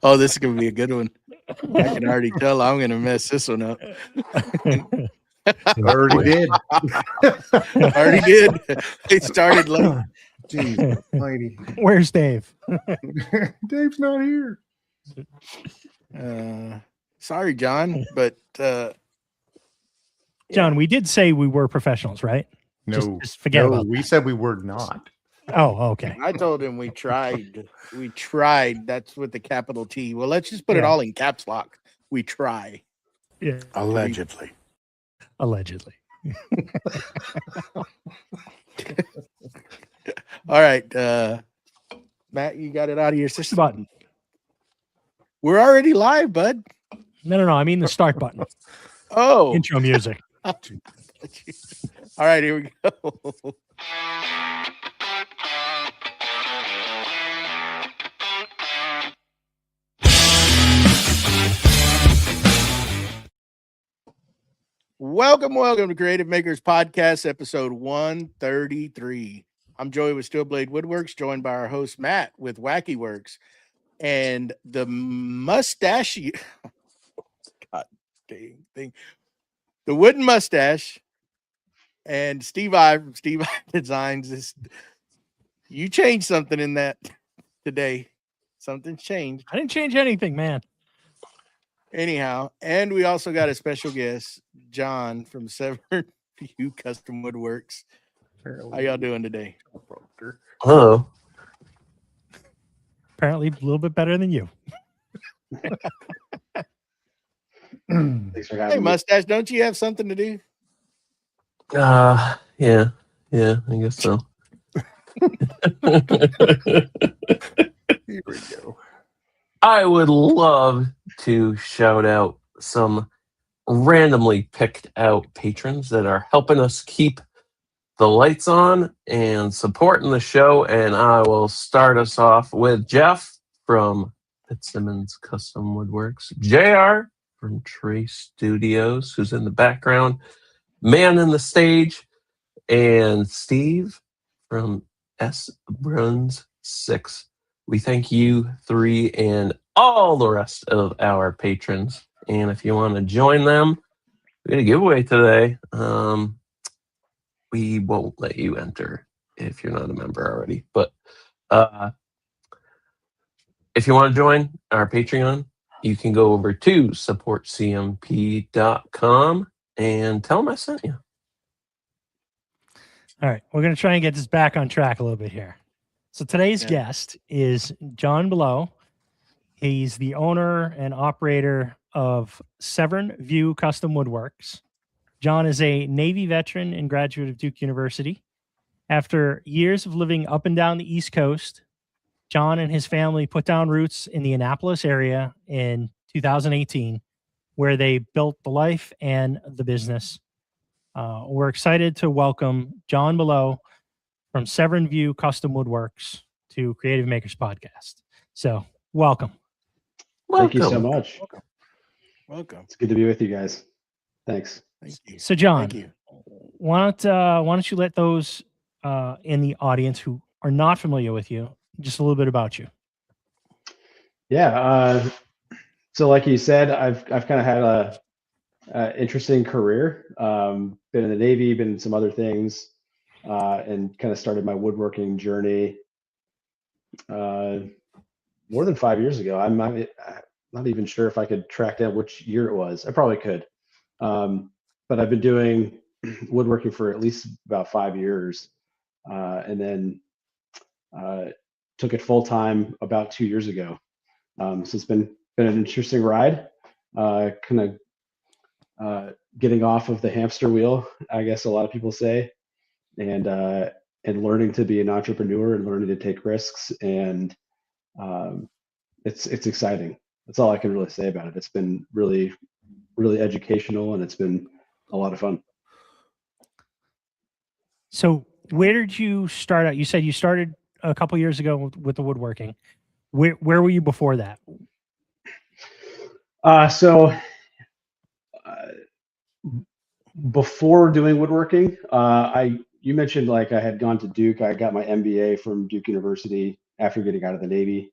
Oh, this is gonna be a good one. I can already tell I'm gonna mess this one up. Already did. Already did. It started late. Jeez, mighty. Where's Dave? Dave's not here. Sorry, John, but John, we did say we were professionals, right? No, Just forget about we that. said we were not. Oh, okay. I told him we tried. We tried. That's with the capital T. Well, let's just put it Yeah. all in caps lock. We try. Yeah. Allegedly. Allegedly. All right. Matt, you got it out of your system. Button. We're already live, bud. No. I mean the start button. Oh. Intro music. All right, here we go. Welcome to Creative Makers Podcast, episode 133. I'm Joey with Steel Blade Woodworks, joined by our host Matt with Wacky Works, and the mustache. God dang thing. The wooden mustache, and Steve I from Steve I Designs. This, you changed something in that today. Something's changed. I didn't change anything, man. Anyhow, and we also got a special guest, Jon from Severn View Custom Woodworks. How y'all doing today? Hello. Apparently a little bit better than you. Thanks for having Hey, me. Mustache, don't you have something to do? Yeah, I guess so. Here we go. I would love to shout out some randomly picked out patrons that are helping us keep the lights on and supporting the show. And I will start us off with Jeff from Fitzsimmons Custom Woodworks, JR from Trey Studios, who's in the background, man in the stage, and Steve from S. Bruns 6. We thank you three and all the rest of our patrons. And if you want to join them, we got a giveaway today. We won't let you enter if you're not a member already. But if you want to join our Patreon, you can go over to supportcmp.com and tell them I sent you. All right. We're going to try and get this back on track a little bit here. So today's guest is Jon Bullough. He's the owner and operator of Severn View Custom Woodworks. Jon is a Navy veteran and graduate of Duke University. After years of living up and down the East Coast, Jon and his family put down roots in the Annapolis area in 2018, where they built the life and the business. We're excited to welcome Jon Bullough from Severn View Custom Woodworks to Creative Makers Podcast. So, welcome. Thank you so much. Welcome. It's good to be with you guys. Thanks. Thank you. So, Jon, Thank you. why don't you let those in the audience who are not familiar with you just a little bit about you? Yeah. So, like you said, I've kind of had a interesting career. Been in the Navy, been in some other things, and kind of started my woodworking journey more than 5 years ago. I'm not even sure if I could track down which year it was. I probably could. But I've been doing woodworking for at least about 5 years, and then took it full time about 2 years ago. So it's been an interesting ride. Kind of getting off of the hamster wheel, I guess a lot of people say, and learning to be an entrepreneur and learning to take risks, and it's exciting. That's all I can really say about it. It's been really educational, and it's been a lot of fun. So, where did you start out? You said you started a couple years ago with the woodworking. Where were you before that? Before doing woodworking, you mentioned like I had gone to Duke. I got my MBA from Duke University after getting out of the Navy.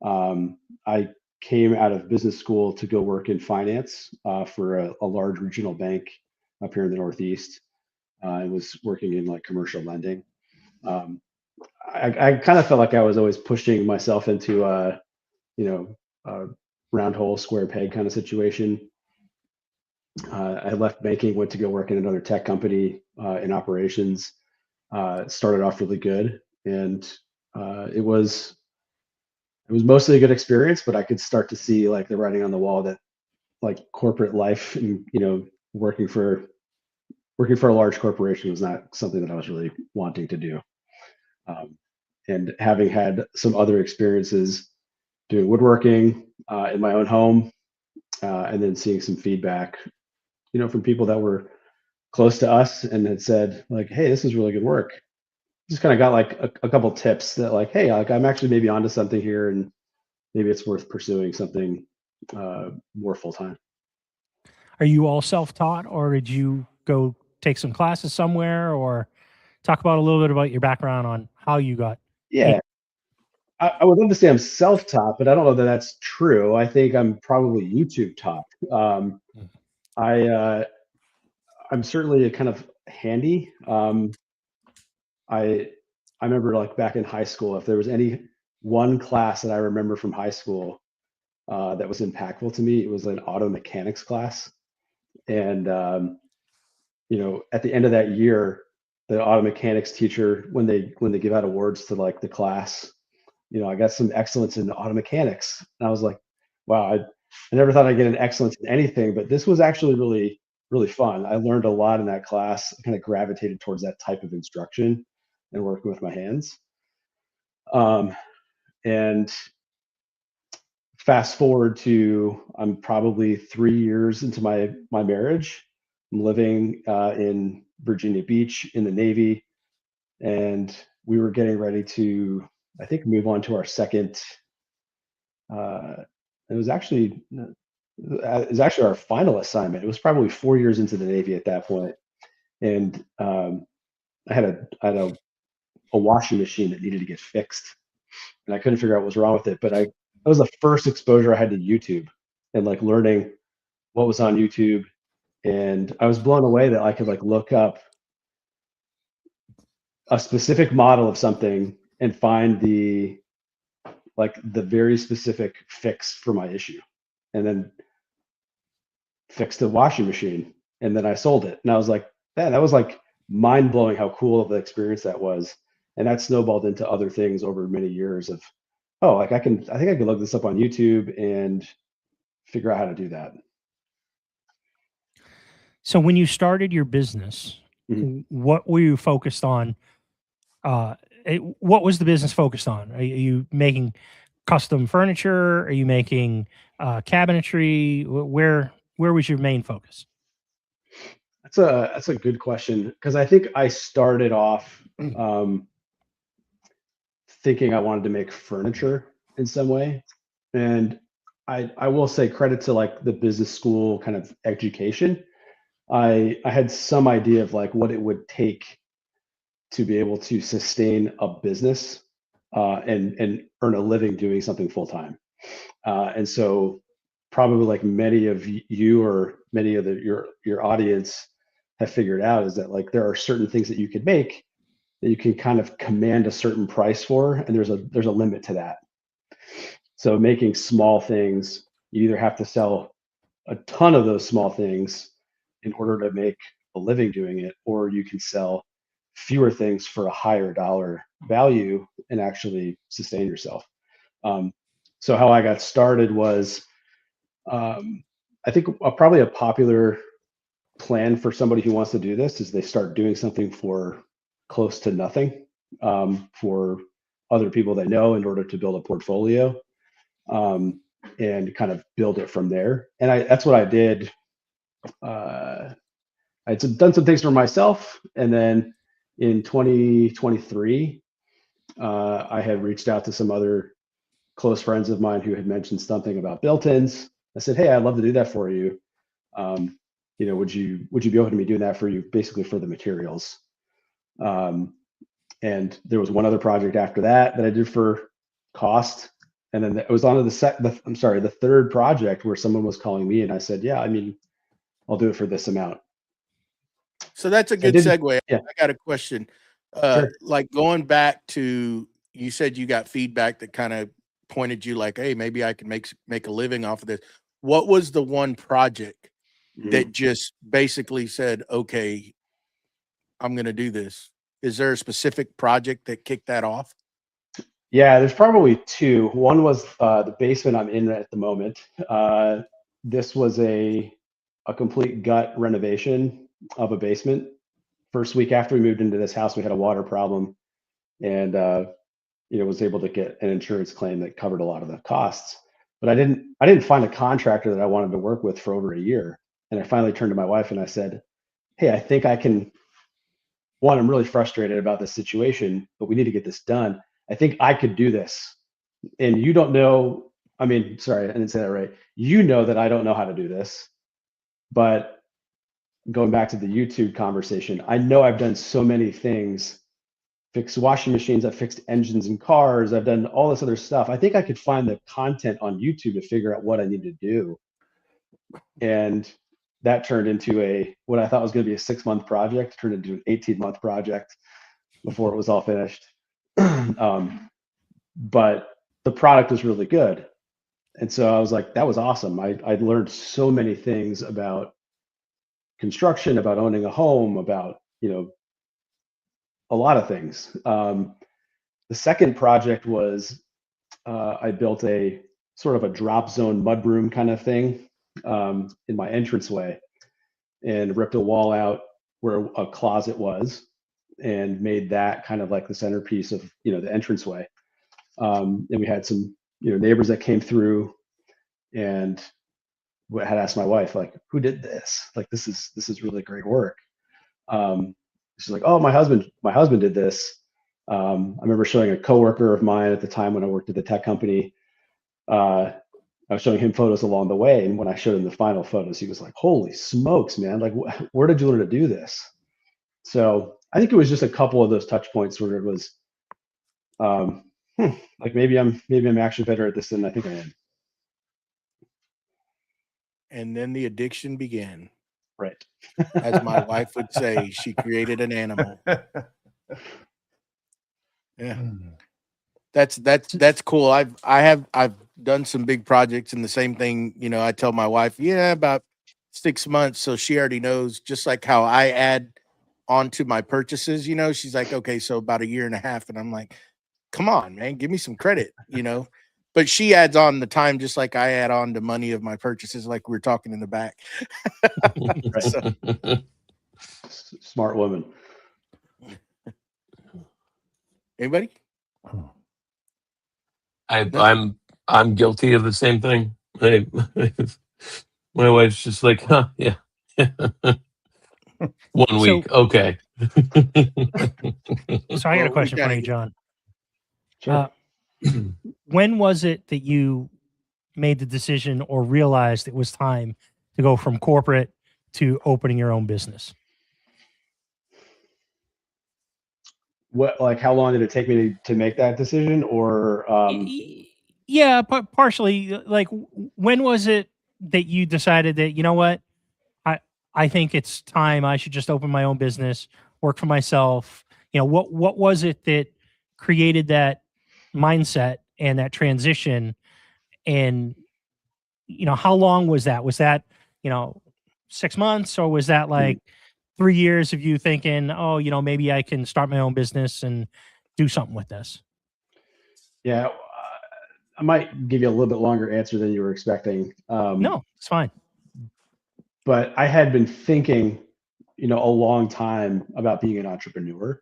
I came out of business school to go work in finance for a large regional bank up here in the Northeast. I was working in like commercial lending. I kind of felt like I was always pushing myself into a round hole, square peg kind of situation. I left banking, went to go work in another tech company in operations. Started off really good, and it was mostly a good experience. But I could start to see like the writing on the wall that like corporate life and working for a large corporation was not something that I was really wanting to do. And having had some other experiences doing woodworking in my own home, and then seeing some feedback, from people that were close to us and had said like, "Hey, this is really good work." Just kind of got like a couple tips that like, "Hey, like I'm actually maybe onto something here, and maybe it's worth pursuing something more full time." Are you all self-taught, or did you go take some classes somewhere, or talk about a little bit about your background on how you got? Yeah, I would love to say I'm self-taught, but I don't know that that's true. I think I'm probably YouTube taught. I'm certainly a kind of handy. I remember like back in high school, if there was any one class that I remember from high school that was impactful to me, it was an auto mechanics class. And at the end of that year, the auto mechanics teacher, when they give out awards to like the class, I got some excellence in auto mechanics, and I was like, wow, I never thought I'd get an excellence in anything, but this was actually really, really fun. I learned a lot in that class. I kind of gravitated towards that type of instruction and working with my hands. And fast forward to, I'm probably 3 years into my marriage. I'm living in Virginia Beach in the Navy, and we were getting ready to, I think, move on to our second. It was actually our final assignment. It was probably 4 years into the Navy at that point, and I had a washing machine that needed to get fixed, and I couldn't figure out what was wrong with it. But that was the first exposure I had to YouTube and like learning what was on YouTube, and I was blown away that I could like look up a specific model of something and find the very specific fix for my issue, and then fix the washing machine, and then I sold it. And I was like, man, that was like mind blowing how cool of the experience that was. And that snowballed into other things over many years of, oh, like I think I could look this up on YouTube and figure out how to do that. So when you started your business, what were you focused on? What was the business focused on? Are you making custom furniture? Are you making cabinetry? Where was your main focus? That's a good question, because I think I started off thinking I wanted to make furniture in some way, and I will say credit to like the business school kind of education. I had some idea of like what it would take to be able to sustain a business and earn a living doing something full time. And so probably like many of you or many of your audience have figured out is that like there are certain things that you could make that you can kind of command a certain price for, and there's a limit to that. So making small things, you either have to sell a ton of those small things in order to make a living doing it, or you can sell fewer things for a higher dollar value and actually sustain yourself. So how I got started was, I think probably a popular plan for somebody who wants to do this is they start doing something for close to nothing for other people they know in order to build a portfolio, and kind of build it from there. And that's what I did. I'd done some things for myself, and then in 2023, I had reached out to some other close friends of mine who had mentioned something about built-ins. I said, "Hey, I'd love to do that for you. Would you be open to me doing that for you, basically for the materials?" And there was one other project after that I did for cost, And then it was on to the third project where someone was calling me, and I said, yeah, I mean, I'll do it for this amount. So that's a I good didn't- segue. yeah. I got a question. Sure. Like going back to, you said you got feedback that kind of pointed you like, hey, maybe I can make a living off of this. What was the one project that just basically said, okay, I'm going to do this? Is there a specific project that kicked that off? Yeah, there's probably two. One was the basement I'm in at the moment. This was a complete gut renovation of a basement. First week after we moved into this house, we had a water problem, and was able to get an insurance claim that covered a lot of the costs. But I didn't find a contractor that I wanted to work with for over a year. And I finally turned to my wife and I said, hey, I think I can. One, I'm really frustrated about this situation, but we need to get this done. I think I could do this. And you don't know, I mean, sorry, I didn't say that right. You know that I don't know how to do this. But going back to the YouTube conversation, I know I've done so many things, fixed washing machines, I've fixed engines in cars, I've done all this other stuff. I think I could find the content on YouTube to figure out what I need to do. And that turned into what I thought was going to be a 6-month project, turned into an 18-month project before it was all finished. But the product was really good. And so I was like, that was awesome. I learned so many things about construction, about owning a home, about, a lot of things. The second project was I built a sort of a drop zone mudroom kind of thing in my entranceway, and ripped a wall out where a closet was and made that kind of like the centerpiece of, the entranceway. And we had some, neighbors that came through and had asked my wife, like, who did this? Like, this is really great work. She's like, oh, my husband did this. I remember showing a coworker of mine at the time when I worked at the tech company. I was showing him photos along the way, and when I showed him the final photos, he was like, holy smokes, man, like, where did you learn to do this? So I think it was just a couple of those touch points where it was like, maybe I'm actually better at this than I think I am. And then the addiction began. Right. As my wife would say, she created an animal. Yeah. That's cool. I've done some big projects, and the same thing, I tell my wife, about 6 months. So she already knows, just like how I add onto my purchases, she's like, okay, so about 1.5 years. And I'm like, come on, man, give me some credit, but she adds on the time, just like I add on the money of my purchases, like we were talking in the back. So, smart woman. anybody? I'm guilty of the same thing. My wife's just like, huh, yeah. 1 week, okay. So I got a question for you, John. Sure. When was it that you made the decision or realized it was time to go from corporate to opening your own business? What, like, how long did it take me to make that decision? Or yeah, partially. Like, when was it that you decided that, you know what, I think it's time, I should just open my own business, work for myself? What was it that created that mindset and that transition? And how long was that? Was that 6 months, or was that like 3 years of you thinking, oh, maybe I can start my own business and do something with this? Yeah, I might give you a little bit longer answer than you were expecting. No, it's fine. But I had been thinking, a long time about being an entrepreneur.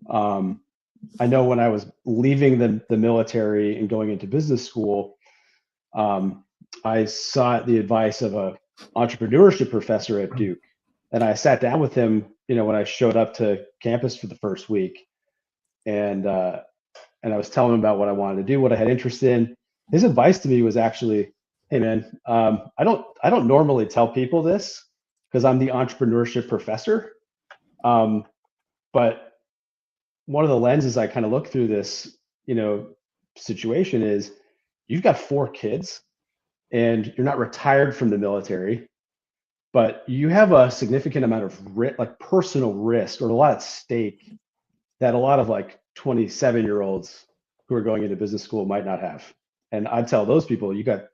I know when I was leaving the military and going into business school, I sought the advice of a entrepreneurship professor at Duke. And I sat down with him, when I showed up to campus for the first week, and I was telling him about what I wanted to do, what I had interest in. His advice to me was actually, hey man, I don't normally tell people this because I'm the entrepreneurship professor. But one of the lenses I kind of look through this, situation is, you've got 4 kids and you're not retired from the military, but you have a significant amount of like personal risk or a lot at stake that a lot of like 27-year-olds who are going into business school might not have. And I tell those people, you can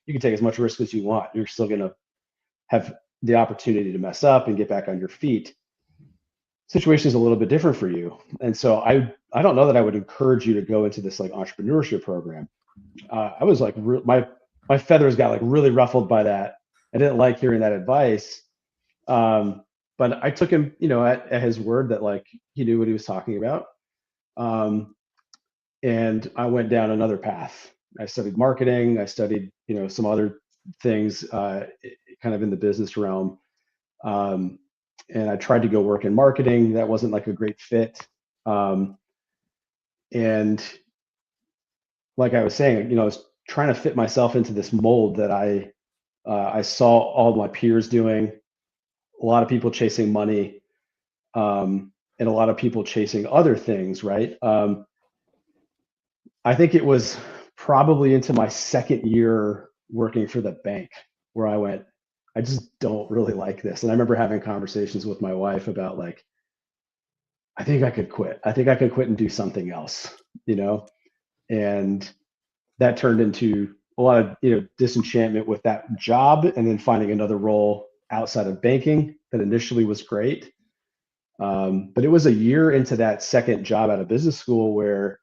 take as much risk as you want. You're still going to have the opportunity to mess up and get back on your feet. Situation is a little bit different for you. And so I don't know that I would encourage you to go into this like entrepreneurship program. I was like, my feathers got like really ruffled by that. I didn't like hearing that advice. But I took him, at his word that like he knew what he was talking about. And I went down another path. I studied marketing. I studied, some other things kind of in the business realm. And I tried to go work in marketing. That wasn't like a great fit. And like I was saying, I was trying to fit myself into this mold that I saw all my peers doing, a lot of people chasing money, and a lot of people chasing other things, right? I think it was probably into my second year working for the bank where I went, I just don't really like this. And I remember having conversations with my wife about like, I think I could quit. I think I could quit and do something else, and that turned into a lot of, disenchantment with that job, and then finding another role outside of banking that initially was great. But it was a year into that second job out of business school where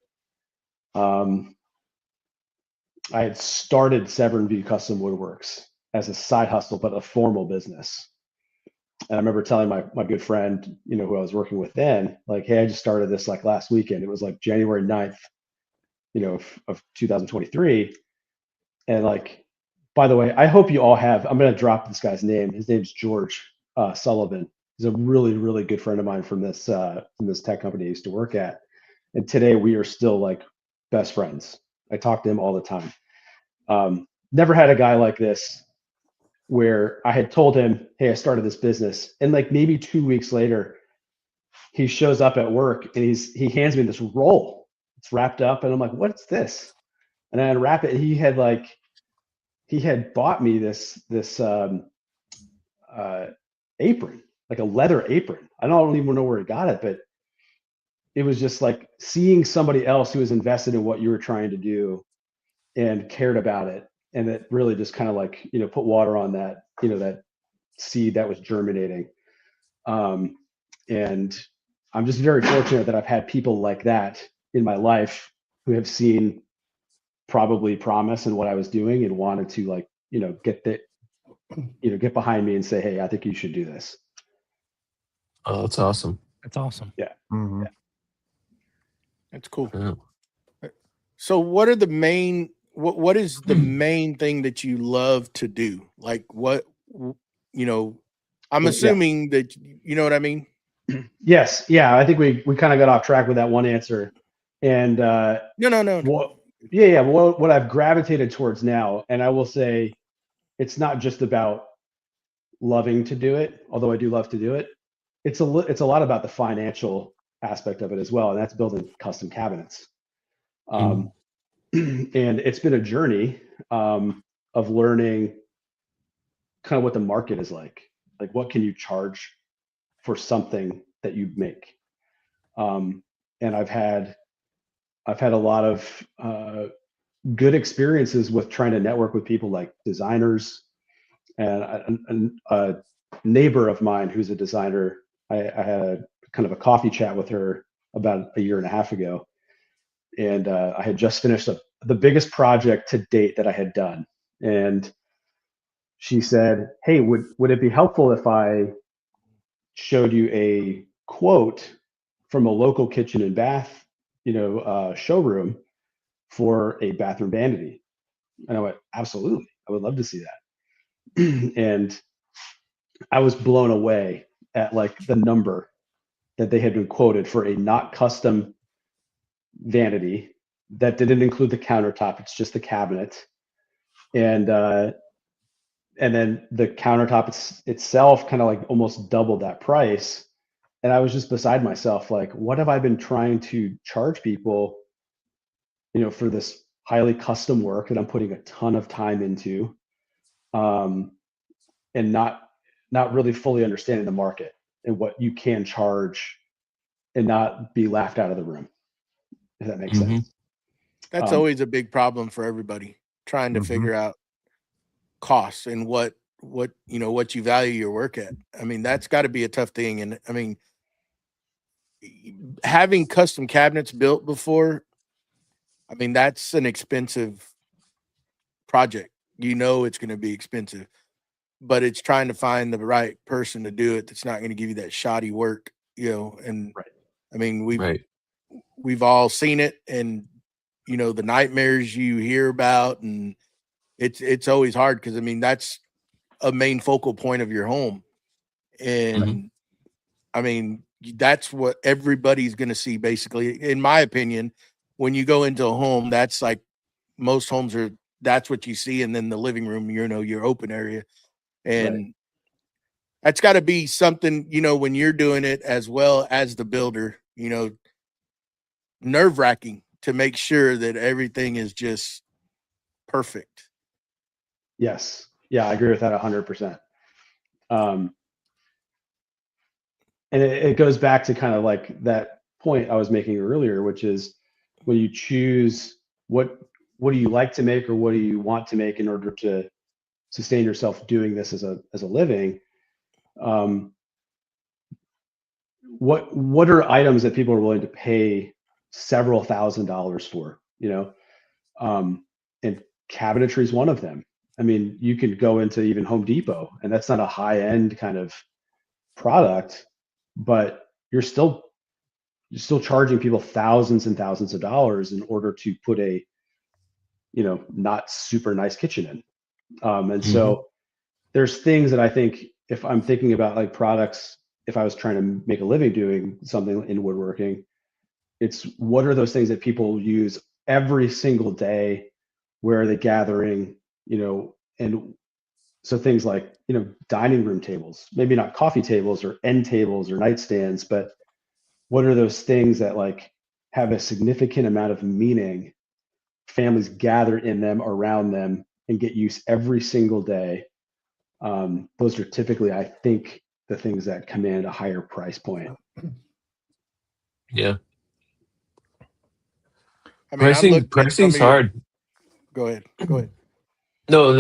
I had started Severn View Custom Woodworks as a side hustle, but a formal business. And I remember telling my good friend, who I was working with then, like, hey, I just started this like last weekend. It was like January 9th, of 2023. And like, by the way, I hope you all have, I'm going to drop this guy's name. His name's George Sullivan. He's a really, really good friend of mine from this tech company I used to work at. And today we are still like best friends. I talk to him all the time. Never had a guy like this where I had told him, hey, I started this business. And like maybe 2 weeks later, he shows up at work and he hands me this roll. It's wrapped up. And I'm like, what's this? And I unwrap it. He had bought me this apron, like a leather apron. I don't even know where he got it, but it was just like seeing somebody else who was invested in what you were trying to do and cared about it. And it really just kind of like, put water on that, that seed that was germinating. And I'm just very fortunate that I've had people like that in my life who have seen probably promise in what I was doing and wanted to like, get behind me and say, hey, I think you should do this. Oh, that's awesome. That's awesome. Yeah. Mm-hmm. Yeah. That's cool. Yeah. So what are the main, what is the main thing that you love to do? Like what, I'm assuming that, you know what I mean? Yes. Yeah. I think we kind of got off track with that one answer. And No. what I've gravitated towards now, and I will say it's not just about loving to do it, although I do love to do it. It's a lot about the financial aspect of it as well. And that's building custom cabinets. And it's been a journey of learning kind of what the market is like what can you charge for something that you make. And I've had a lot of good experiences with trying to network with people like designers, and a neighbor of mine who's a designer. I had a kind of a coffee chat with her about a year and a half ago, and I had just finished the biggest project to date that I had done. And she said, hey, would it be helpful if I showed you a quote from a local kitchen and bath, showroom for a bathroom vanity? And I went, absolutely, I would love to see that. And I was blown away at like the number that they had been quoted for a not custom vanity that didn't include the countertop. It's just the cabinet. And then the countertop itself kind of like almost doubled that price. And I was just beside myself, like, what have I been trying to charge people, for this highly custom work that I'm putting a ton of time into, and not really fully understanding the market and what you can charge and not be laughed out of the room, if that makes sense. That's always a big problem for everybody, trying to figure out costs and what you value your work at. I mean, that's got to be a tough thing. And I mean, having custom cabinets built before, I mean, that's an expensive project. You know, it's going to be expensive, but it's trying to find the right person to do it that's not going to give you that shoddy work, and Right. I mean, Right. we've all seen it, and the nightmares you hear about, and it's always hard because I mean, that's a main focal point of your home. And I mean, that's what everybody's going to see, basically, in my opinion. When you go into a home, that's like most homes are, that's what you see. And then the living room, your open area. And that's got to be something, when you're doing it as well as the builder, nerve wracking to make sure that everything is just perfect. Yes. Yeah, I agree with that 100%. And it goes back to kind of like that point I was making earlier, which is when you choose what do you like to make or what do you want to make in order to sustain yourself doing this as a living. What are items that people are willing to pay several $1,000s for, and cabinetry is one of them. I mean, you could go into even Home Depot, and that's not a high end kind of product, but you're still charging people thousands and thousands of dollars in order to put a not super nice kitchen in. And so there's things that I think, if I'm thinking about like products, if I was trying to make a living doing something in woodworking, it's what are those things that people use every single day? Where are they gathering? And so things like, dining room tables, maybe not coffee tables or end tables or nightstands, but what are those things that like have a significant amount of meaning? Families gather in them, around them, and get use every single day. Those are typically, I think, the things that command a higher price point. Yeah. I mean, pricing's hard. Go ahead. No,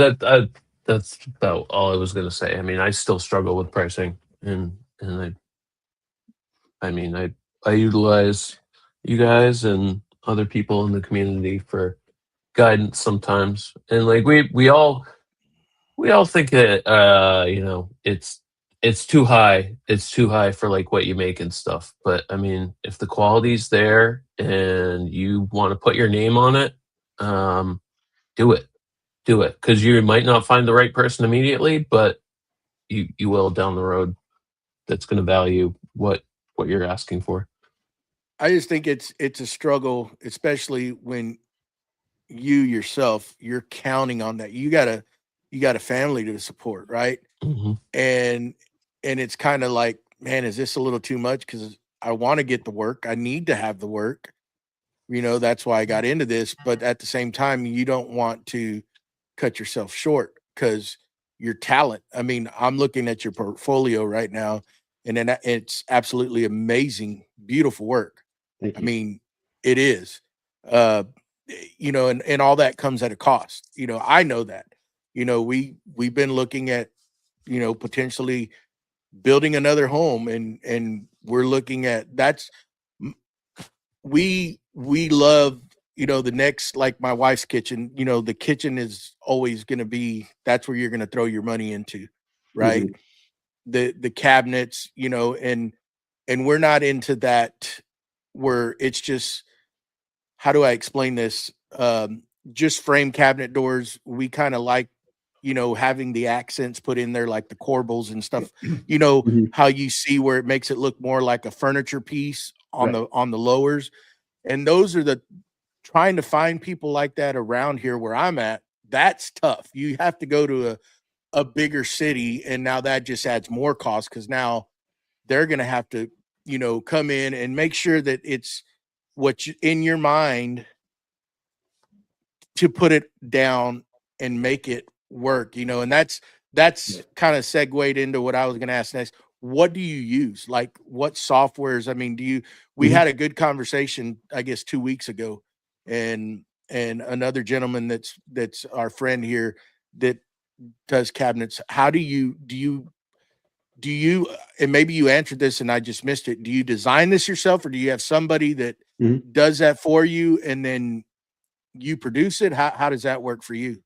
that's about all I was gonna say. I mean, I still struggle with pricing, and I mean, I utilize you guys and other people in the community for guidance sometimes, and like we all think that it's too high. It's too high for like what you make and stuff. But I mean, if the quality's there and you want to put your name on it, do it. Do it, because you might not find the right person immediately, but you will down the road. That's going to value what you're asking for. I just think it's a struggle, especially when you yourself, you're counting on that. You got a family to support, right? And it's kind of like, man, is this a little too much? Because I want to get the work. I need to have the work. That's why I got into this. But at the same time, you don't want to cut yourself short because your talent. I mean, I'm looking at your portfolio right now, and then it's absolutely amazing, beautiful work. Thank you. I mean, it is, and all that comes at a cost. I know that. We've been looking at, potentially building another home, and we're looking at we love, the next, like my wife's kitchen, the kitchen is always going to be, that's where you're going to throw your money into, right? The cabinets, and we're not into that where it's just, how do I explain this? Just frame cabinet doors. We kind of like, having the accents put in there, like the corbels and stuff, how you see where it makes it look more like a furniture piece on the lowers. And those are trying to find people like that around here where I'm at. That's tough. You have to go to a bigger city, and now that just adds more cost, because now they're going to have to, come in and make sure that it's what you, in your mind, to put it down and make it work, you know, and that's kind of segued into what I was going to ask next. What do you use? Like what softwares? I mean, we had a good conversation, I guess 2 weeks ago, and another gentleman that's our friend here that does cabinets. How do you, and maybe you answered this and I just missed it. Do you design this yourself, or do you have somebody that does that for you and then you produce it? How does that work for you?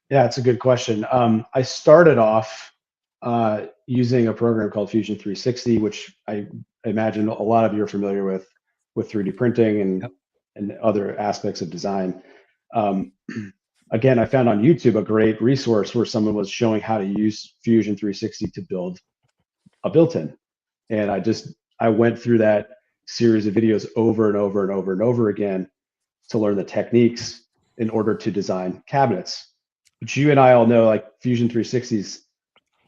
Yeah, it's a good question. I started off using a program called Fusion 360, which I imagine a lot of you are familiar with 3D printing and other aspects of design. Again, I found on YouTube a great resource where someone was showing how to use Fusion 360 to build a built-in. And I went through that series of videos over and over and over and over again to learn the techniques in order to design cabinets. But you and I all know, like, Fusion 360's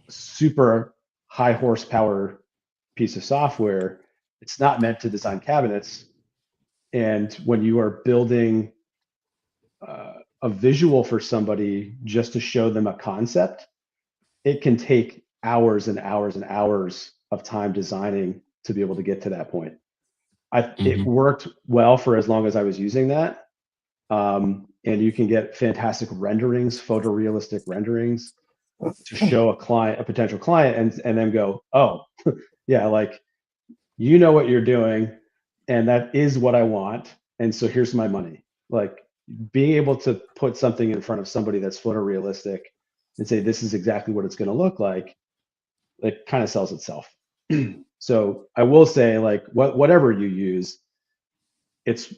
super high horsepower piece of software. It's not meant to design cabinets. And when you are building a visual for somebody just to show them a concept, it can take hours and hours and hours of time designing to be able to get to that point. It worked well for as long as I was using that. And you can get fantastic renderings, photorealistic renderings, to show a potential client, and then go, oh, yeah, like, you know what you're doing, and that is what I want, and so here's my money. Like, being able to put something in front of somebody that's photorealistic and say this is exactly what it's going to look like, it kind of sells itself. So I will say, like, whatever you use, it's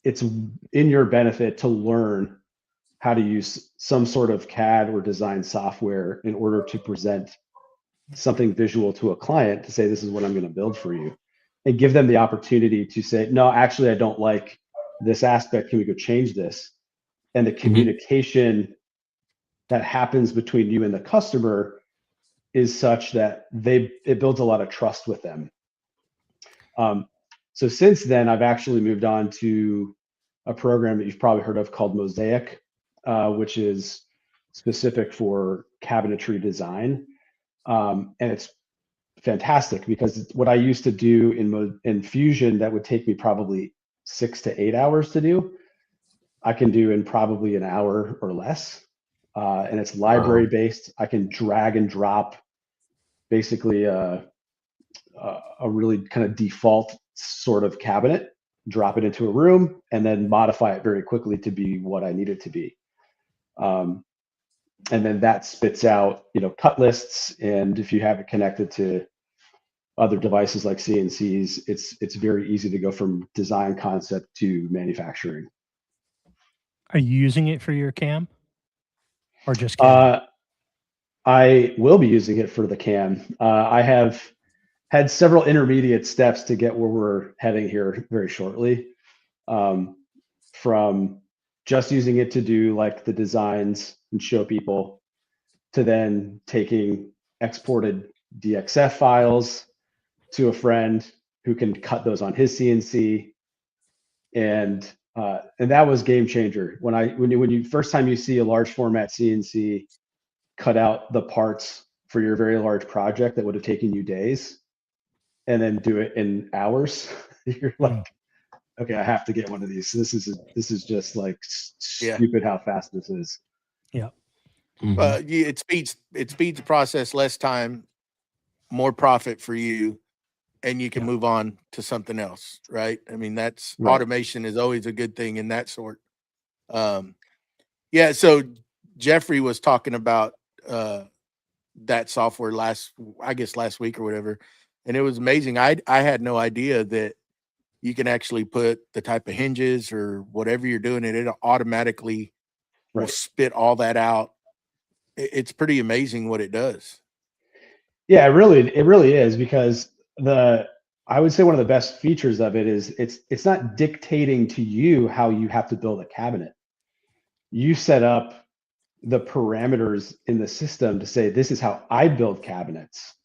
in your benefit to learn how to use some sort of CAD or design software in order to present something visual to a client, to say, this is what I'm going to build for you, and give them the opportunity to say, no, actually, I don't like this aspect. Can we go change this? And the communication that happens between you and the customer is such that it builds a lot of trust with them. So since then, I've actually moved on to a program that you've probably heard of called Mosaic, which is specific for cabinetry design. And it's fantastic because what I used to do in Fusion that would take me probably 6 to 8 hours to do, I can do in probably an hour or less. And it's library based. I can drag and drop basically a really kind of default sort of cabinet, drop it into a room, and then modify it very quickly to be what I need it to be. And then that spits out, cut lists. And if you have it connected to other devices like CNCs, it's very easy to go from design concept to manufacturing. Are you using it for your cam, or just cam? I will be using it for the cam. I have had several intermediate steps to get where we're heading here very shortly. From just using it to do like the designs and show people, to then taking exported DXF files to a friend who can cut those on his CNC. And that was game changer. When you first time you see a large format CNC cut out the parts for your very large project that would have taken you days, and then do it in hours, you're like, okay, I have to get one of these. This is just like stupid how fast this is. Yeah. It speeds the process, less time, more profit for you, and you can move on to something else, right? I mean, that's right. Automation is always a good thing in that sort. So Jeffrey was talking about that software last week or whatever, and it was amazing. I had no idea that you can actually put the type of hinges or whatever you're doing, and it automatically will spit all that out. It's pretty amazing what it does. Yeah, it really is, because I would say one of the best features of it is it's not dictating to you how you have to build a cabinet. You set up the parameters in the system to say, this is how I build cabinets.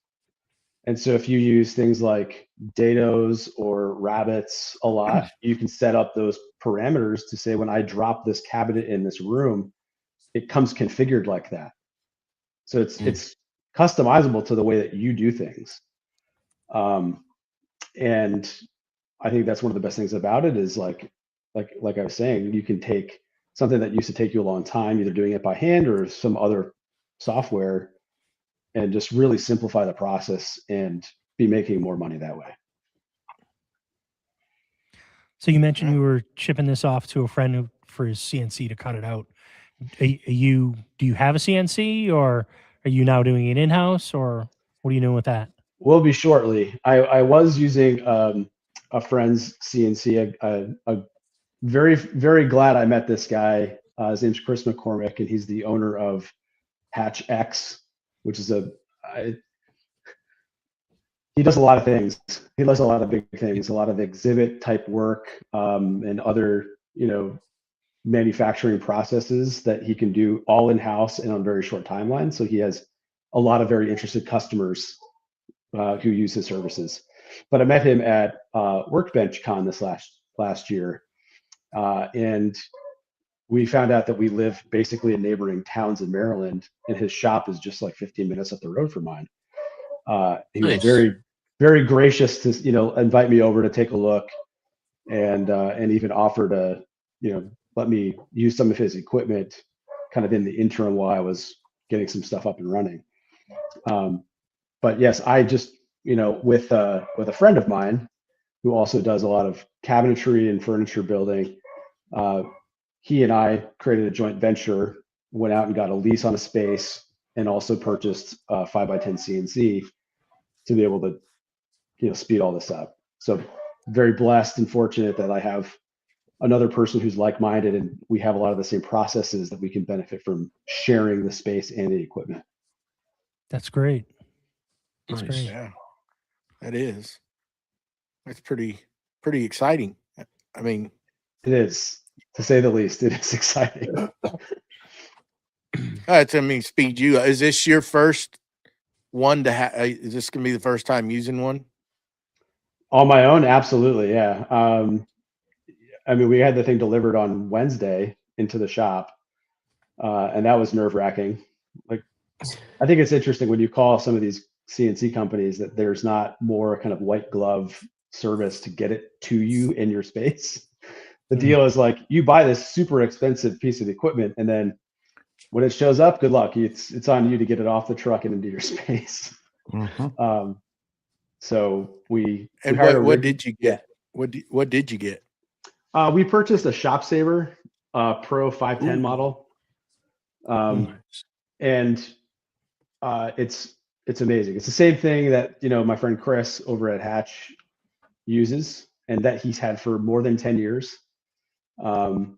And so if you use things like dados or rabbits a lot, you can set up those parameters to say, when I drop this cabinet in this room, it comes configured like that. So it's customizable to the way that you do things. And I think that's one of the best things about it is like I was saying, you can take something that used to take you a long time, either doing it by hand or some other software, and just really simplify the process and be making more money that way. So you mentioned you were shipping this off to a friend for his CNC to cut it out. Do you have a CNC, or are you now doing it in-house, or what are you doing with that? Will be shortly. I was using a friend's CNC. A very, very glad I met this guy. His name's Chris McCormick, and he's the owner of Hatch X, which is he does a lot of things. He does a lot of big things, a lot of exhibit type work, and other, manufacturing processes that he can do all in-house and on very short timelines. So he has a lot of very interested customers who use his services. But I met him at Workbench Con this last year, and we found out that we live basically in neighboring towns in Maryland, and his shop is just like 15 minutes up the road from mine. He was very, very gracious to invite me over to take a look, and even offer to let me use some of his equipment kind of in the interim while I was getting some stuff up and running. But yes, I just with a friend of mine who also does a lot of cabinetry and furniture building. He and I created a joint venture, went out and got a lease on a space, and also purchased a 5x10 CNC to be able to speed all this up. So very blessed and fortunate that I have another person who's like-minded, and we have a lot of the same processes that we can benefit from sharing the space and the equipment. That's great. That's Nice. great. Yeah, that is. That's pretty exciting. I mean, It is, to say the least. It is exciting. speed you. Is this your first one to have? Is this gonna be the first time using one? On my own, absolutely, yeah. We had the thing delivered on Wednesday into the shop, and that was nerve-wracking. Like, I think it's interesting when you call some of these CNC companies that there's not more kind of white glove service to get it to you in your space. The deal is like, you buy this super expensive piece of equipment, and then when it shows up, good luck. It's on you to get it off the truck and into your space. Mm-hmm. So we what did you get? What did you get? We purchased a Shop Saver Pro 510 model, and it's amazing. It's the same thing that my friend Chris over at Hatch uses, and that he's had for more than 10 years. And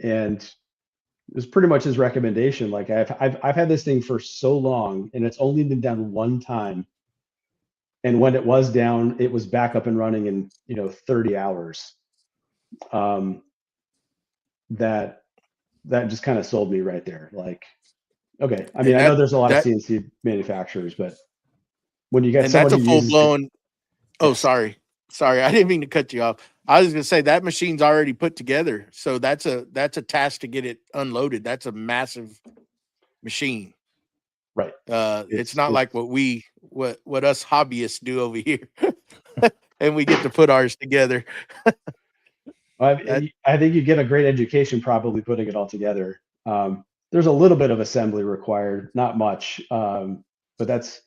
it was pretty much his recommendation. Like, I've had this thing for so long, and it's only been down one time. And when it was down, it was back up and running in 30 hours. That just kind of sold me right there. Like, okay, I know there's a lot of CNC manufacturers, but when you get that's a full blown. Oh, sorry, I didn't mean to cut you off. I was gonna say that machine's already put together, so that's a task to get it unloaded. That's a massive machine, right? It's not like what us hobbyists do over here, and we get to put ours together. I think you get a great education probably putting it all together. There's a little bit of assembly required, not much, but that's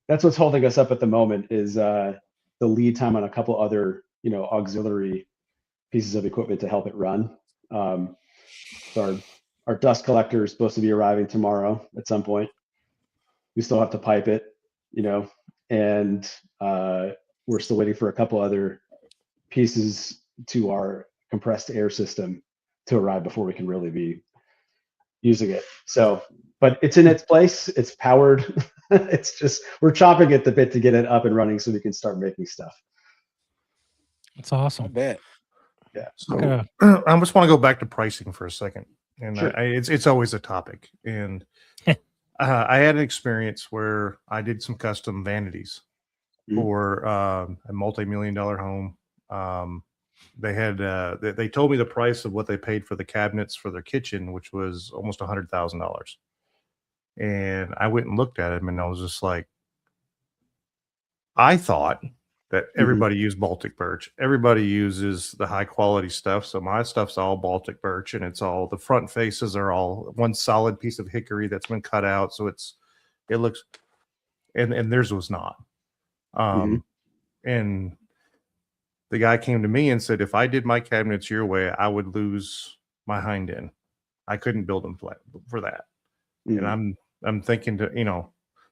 what's holding us up at the moment is the lead time on a couple other auxiliary pieces of equipment to help it run. So our dust collector is supposed to be arriving tomorrow at some point. We still have to pipe it, and we're still waiting for a couple other pieces to our compressed air system to arrive before we can really be using it. So, but it's in its place. It's powered. It's just, we're chopping at the bit to get it up and running so we can start making stuff. That's awesome. I bet. Yeah. So I just want to go back to pricing for a second, and sure. It's always a topic. And I had an experience where I did some custom vanities, for a multi-million-dollar home. They had they told me the price of what they paid for the cabinets for their kitchen, which was almost $100,000. And I went and looked at them, and I was just like, I thought that everybody used Baltic birch. Everybody uses the high quality stuff. So my stuff's all Baltic birch, and it's all, the front faces are all one solid piece of hickory that's been cut out. So it looks, and theirs was not. And the guy came to me and said, if I did my cabinets your way, I would lose my hind end. I couldn't build them flat for that. And I'm thinking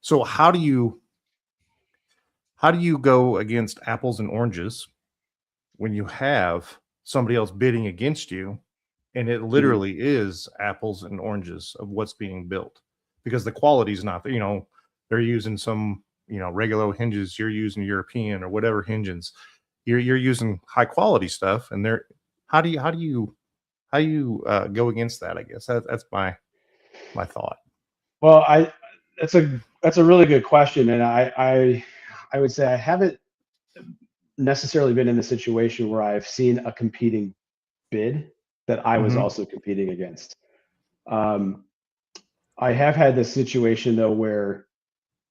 so how do you go against apples and oranges when you have somebody else bidding against you, and it literally is apples and oranges of what's being built, because the quality is not, they're using some, regular hinges, you're using European or whatever hinges, you're using high quality stuff, and how do you go against that? I guess that's my thought. Well, that's a really good question, and I would say I haven't necessarily been in the situation where I've seen a competing bid that I was also competing against. I have had this situation though where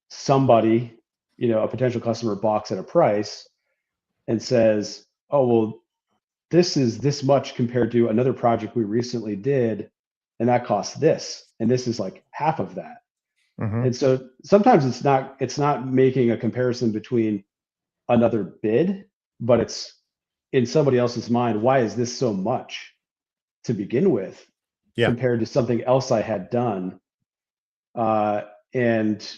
somebody, a potential customer, balks at a price and says, "Oh, well, this is this much compared to another project we recently did, and that costs this, and this is like half of that." And so sometimes it's not making a comparison between another bid, but it's in somebody else's mind, why is this so much to begin with compared to something else I had done? And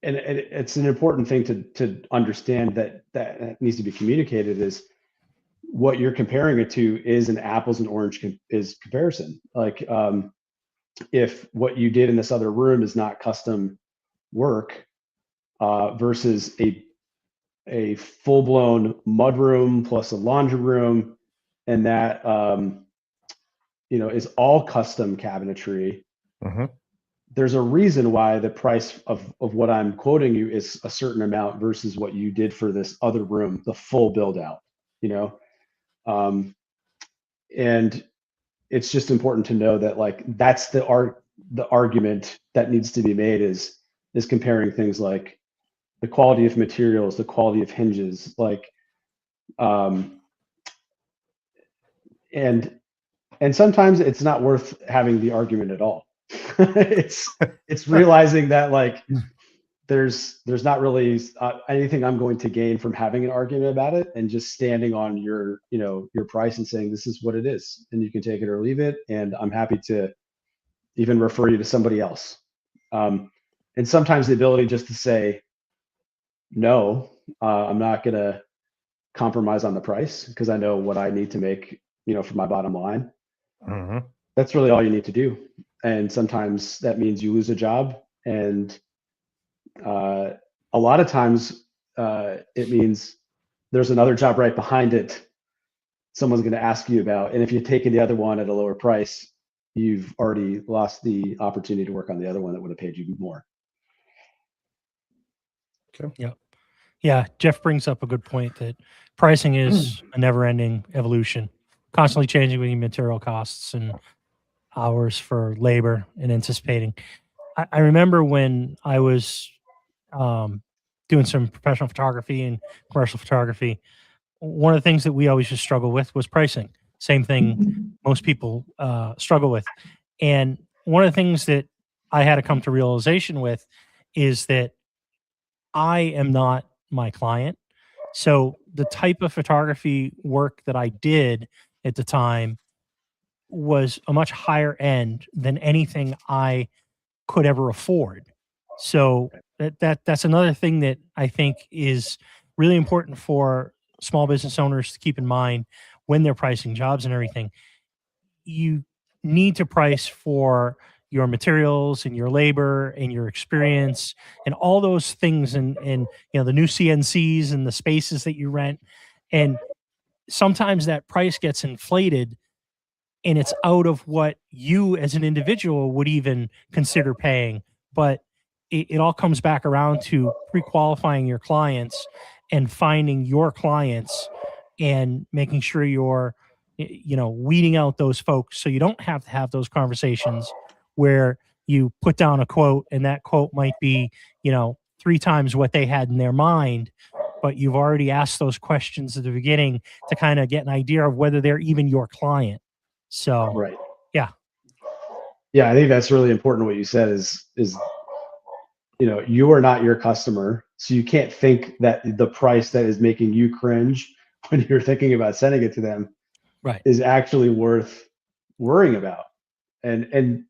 it's an important thing to understand that needs to be communicated, is what you're comparing it to is an apples and orange comparison. Like, if what you did in this other room is not custom work versus a full-blown mud room plus a laundry room, and that is all custom cabinetry, there's a reason why the price of what I'm quoting you is a certain amount versus what you did for this other room, the full build out, and it's just important to know that, like, that's the argument that needs to be made is comparing things like the quality of materials, the quality of hinges, like, and sometimes it's not worth having the argument at all. it's realizing that, like, there's not really anything I'm going to gain from having an argument about it, and just standing on your price and saying, this is what it is, and you can take it or leave it, and I'm happy to even refer you to somebody else. And sometimes the ability just to say, no, I'm not going to compromise on the price because I know what I need to make, for my bottom line. That's really all you need to do. And sometimes that means you lose a job, and a lot of times it means there's another job right behind it someone's going to ask you about, and if you've taken the other one at a lower price, you've already lost the opportunity to work on the other one that would have paid you more. Okay. Yep. Yeah, Jeff brings up a good point that pricing is a never-ending evolution, constantly changing with material costs and hours for labor and anticipating. I remember when I was doing some professional photography and commercial photography, one of the things that we always just struggle with was pricing. Same thing most people struggle with. And one of the things that I had to come to realization with is that I am not my client. So the type of photography work that I did at the time was a much higher end than anything I could ever afford. So that's another thing that I think is really important for small business owners to keep in mind when they're pricing jobs and everything. You need to price for your materials and your labor and your experience and all those things, and the new CNCs and the spaces that you rent. And sometimes that price gets inflated, and it's out of what you as an individual would even consider paying. But it all comes back around to pre-qualifying your clients and finding your clients and making sure you're, weeding out those folks so you don't have to have those conversations where you put down a quote and that quote might be, 3 times what they had in their mind, but you've already asked those questions at the beginning to kind of get an idea of whether they're even your client. So, Right. Yeah. Yeah, I think that's really important. What you said is you are not your customer, so you can't think that the price that is making you cringe when you're thinking about sending it to them right. is actually worth worrying about. And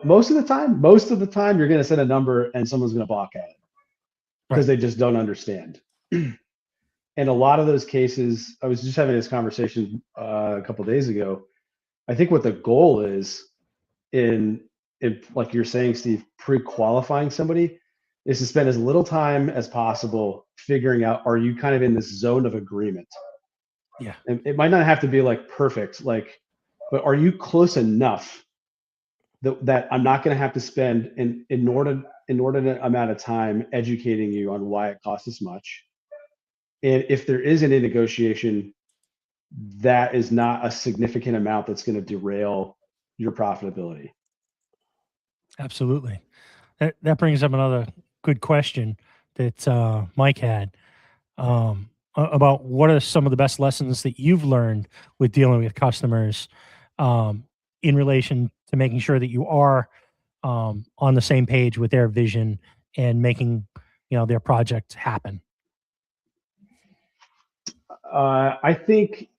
most of the time you're going to send a number and someone's going to balk at it because they just don't understand. And a lot of those cases, I was just having this conversation a couple of days ago. I think what the goal is in like you're saying, Steve, pre-qualifying somebody is to spend as little time as possible figuring out, are you kind of in this zone of agreement? Yeah. And it might not have to be like perfect, but are you close enough that I'm not going to have to spend an inordinate amount of time educating you on why it costs this much? And if there is any negotiation, that is not a significant amount that's going to derail your profitability. Absolutely. That brings up another good question that Mike had about what are some of the best lessons that you've learned with dealing with customers in relation to making sure that you are on the same page with their vision and making their project happen. I think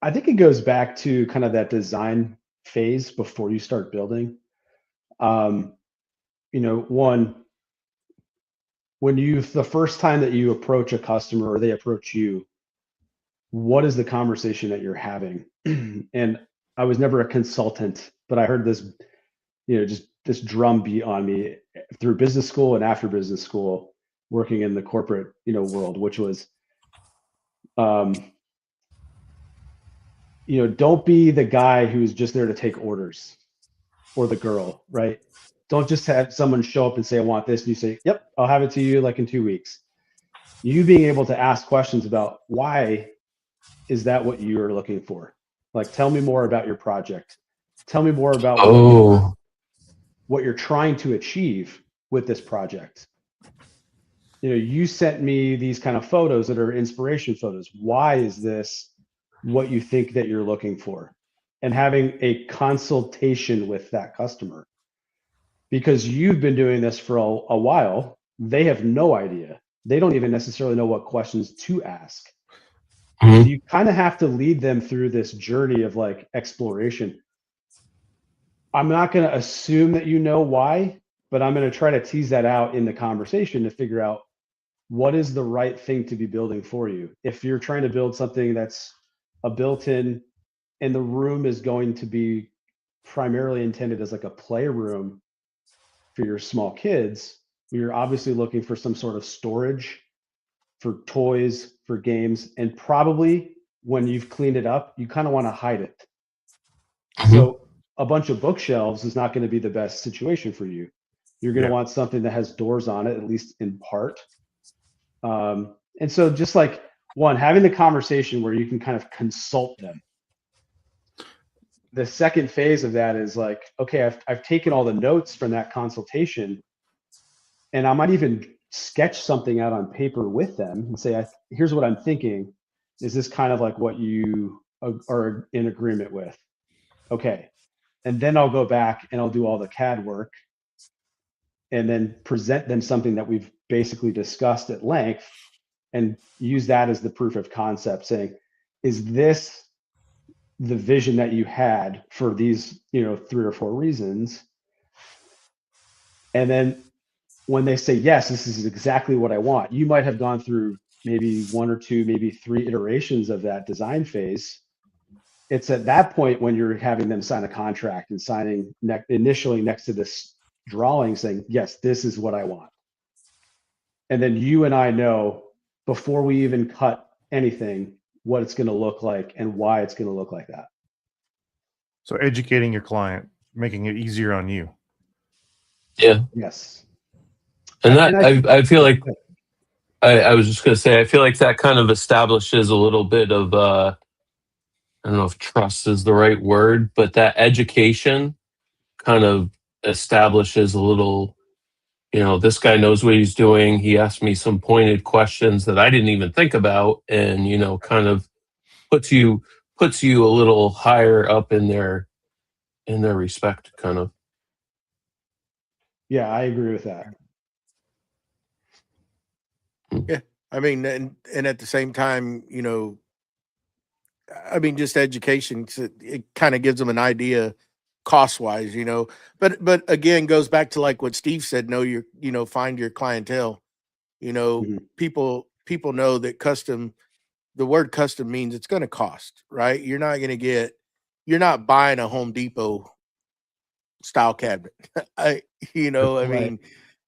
it goes back to kind of that design phase before you start building. One, the first time that you approach a customer or they approach you, what is the conversation that you're having? And I was never a consultant, but I heard this, just this drum beat on me through business school and after business school, working in the corporate, world, which was, don't be the guy who's just there to take orders, or the girl, right? Don't just have someone show up and say, I want this. And you say, yep, I'll have it to you like in 2 weeks. You being able to ask questions about why is that what you're looking for? Like, tell me more about your project. Tell me more about what you're trying to achieve with this project. You sent me these kind of photos that are inspiration photos. Why is this what you think that you're looking for? And having a consultation with that customer, because you've been doing this for a while. They have no idea. They don't even necessarily know what questions to ask. Mhm. So you kind of have to lead them through this journey of like exploration. I'm not going to assume that you know why, but I'm going to try to tease that out in the conversation to figure out what is the right thing to be building for you. If you're trying to build something that's a built-in and the room is going to be primarily intended as like a playroom for your small kids, you're obviously looking for some sort of storage for toys, for games, and probably when you've cleaned it up, you kind of want to hide it. Mhm. So a bunch of bookshelves is not going to be the best situation for you. You're going to want something that has doors on it, at least in part. And so just like having the conversation where you can kind of consult them. The second phase of that is like, okay, I've taken all the notes from that consultation, and I might even sketch something out on paper with them and say, here's what I'm thinking. Is this kind of like what you are in agreement with? Okay. And then I'll go back and I'll do all the CAD work and then present them something that we've basically discussed at length and use that as the proof of concept, saying, is this the vision that you had for these, 3 or 4 reasons? And then when they say, yes, this is exactly what I want, you might have gone through maybe 1 or 2, maybe 3 iterations of that design phase. It's at that point when you're having them sign a contract and signing initially next to this drawing saying, yes, this is what I want. And then you and I know before we even cut anything what it's going to look like and why it's going to look like that. So educating your client, making it easier on you. Yeah. Yes. And that I feel like I was just going to say, I feel like that kind of establishes a little bit of, I don't know if trust is the right word, but that education kind of establishes a little, this guy knows what he's doing. He asked me some pointed questions that I didn't even think about, and, kind of puts you a little higher up in their respect, kind of. Yeah, I agree with that. Yeah. I mean, and at the same time, I mean, just education, it kind of gives them an idea cost wise, but again, goes back to like what Steve said, find your clientele, people know that the word custom means it's going to cost, right? You're not buying a Home Depot style cabinet. I Right. mean,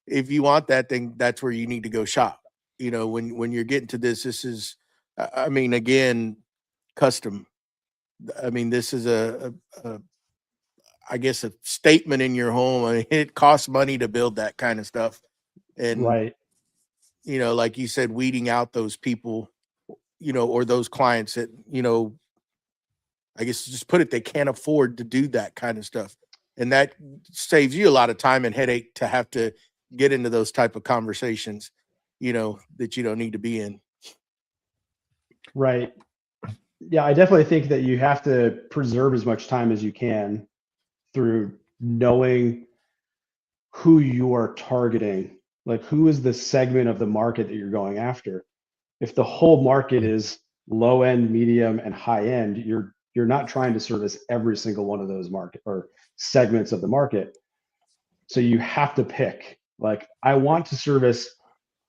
if you want that thing, that's where you need to go shop. When you're getting to this is, I mean, again, custom. I mean, this is I guess a statement in your home. I mean, it costs money to build that kind of stuff. And, Right. Like you said, weeding out those people, or those clients that, I guess just put it, they can't afford to do that kind of stuff. And that saves you a lot of time and headache to have to get into those type of conversations, that you don't need to be in. Right. Yeah, I definitely think that you have to preserve as much time as you can through knowing who you are targeting. Like, who is the segment of the market that you're going after? If the whole market is low end, medium, and high end, you're not trying to service every single one of those market or segments of the market. So you have to pick. Like, I want to service,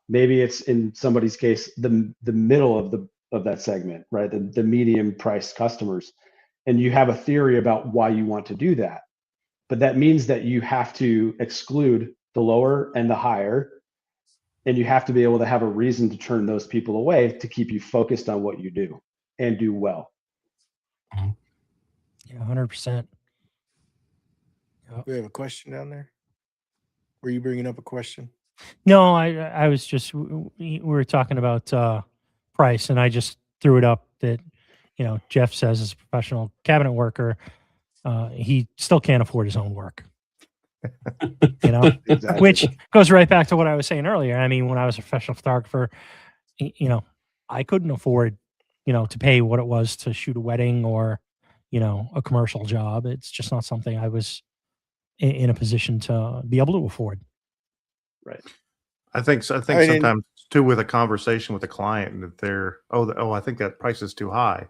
maybe it's in somebody's case, the middle of that segment, right? The medium priced customers. And you have a theory about why you want to do that. But that means that you have to exclude the lower and the higher. And you have to be able to have a reason to turn those people away to keep you focused on what you do and do well. Yeah, 100%. We have a question down there. Were you bringing up a question? No, I was just, we were talking about price, and I just threw it up that, Jeff says as a professional cabinet worker, he still can't afford his own work. Exactly. Which goes right back to what I was saying earlier. I mean, when I was a professional photographer, I couldn't afford, to pay what it was to shoot a wedding or, a commercial job. It's just not something I was in a position to be able to afford. Right. I think sometimes too, with a conversation with a client, that they're, I think that price is too high.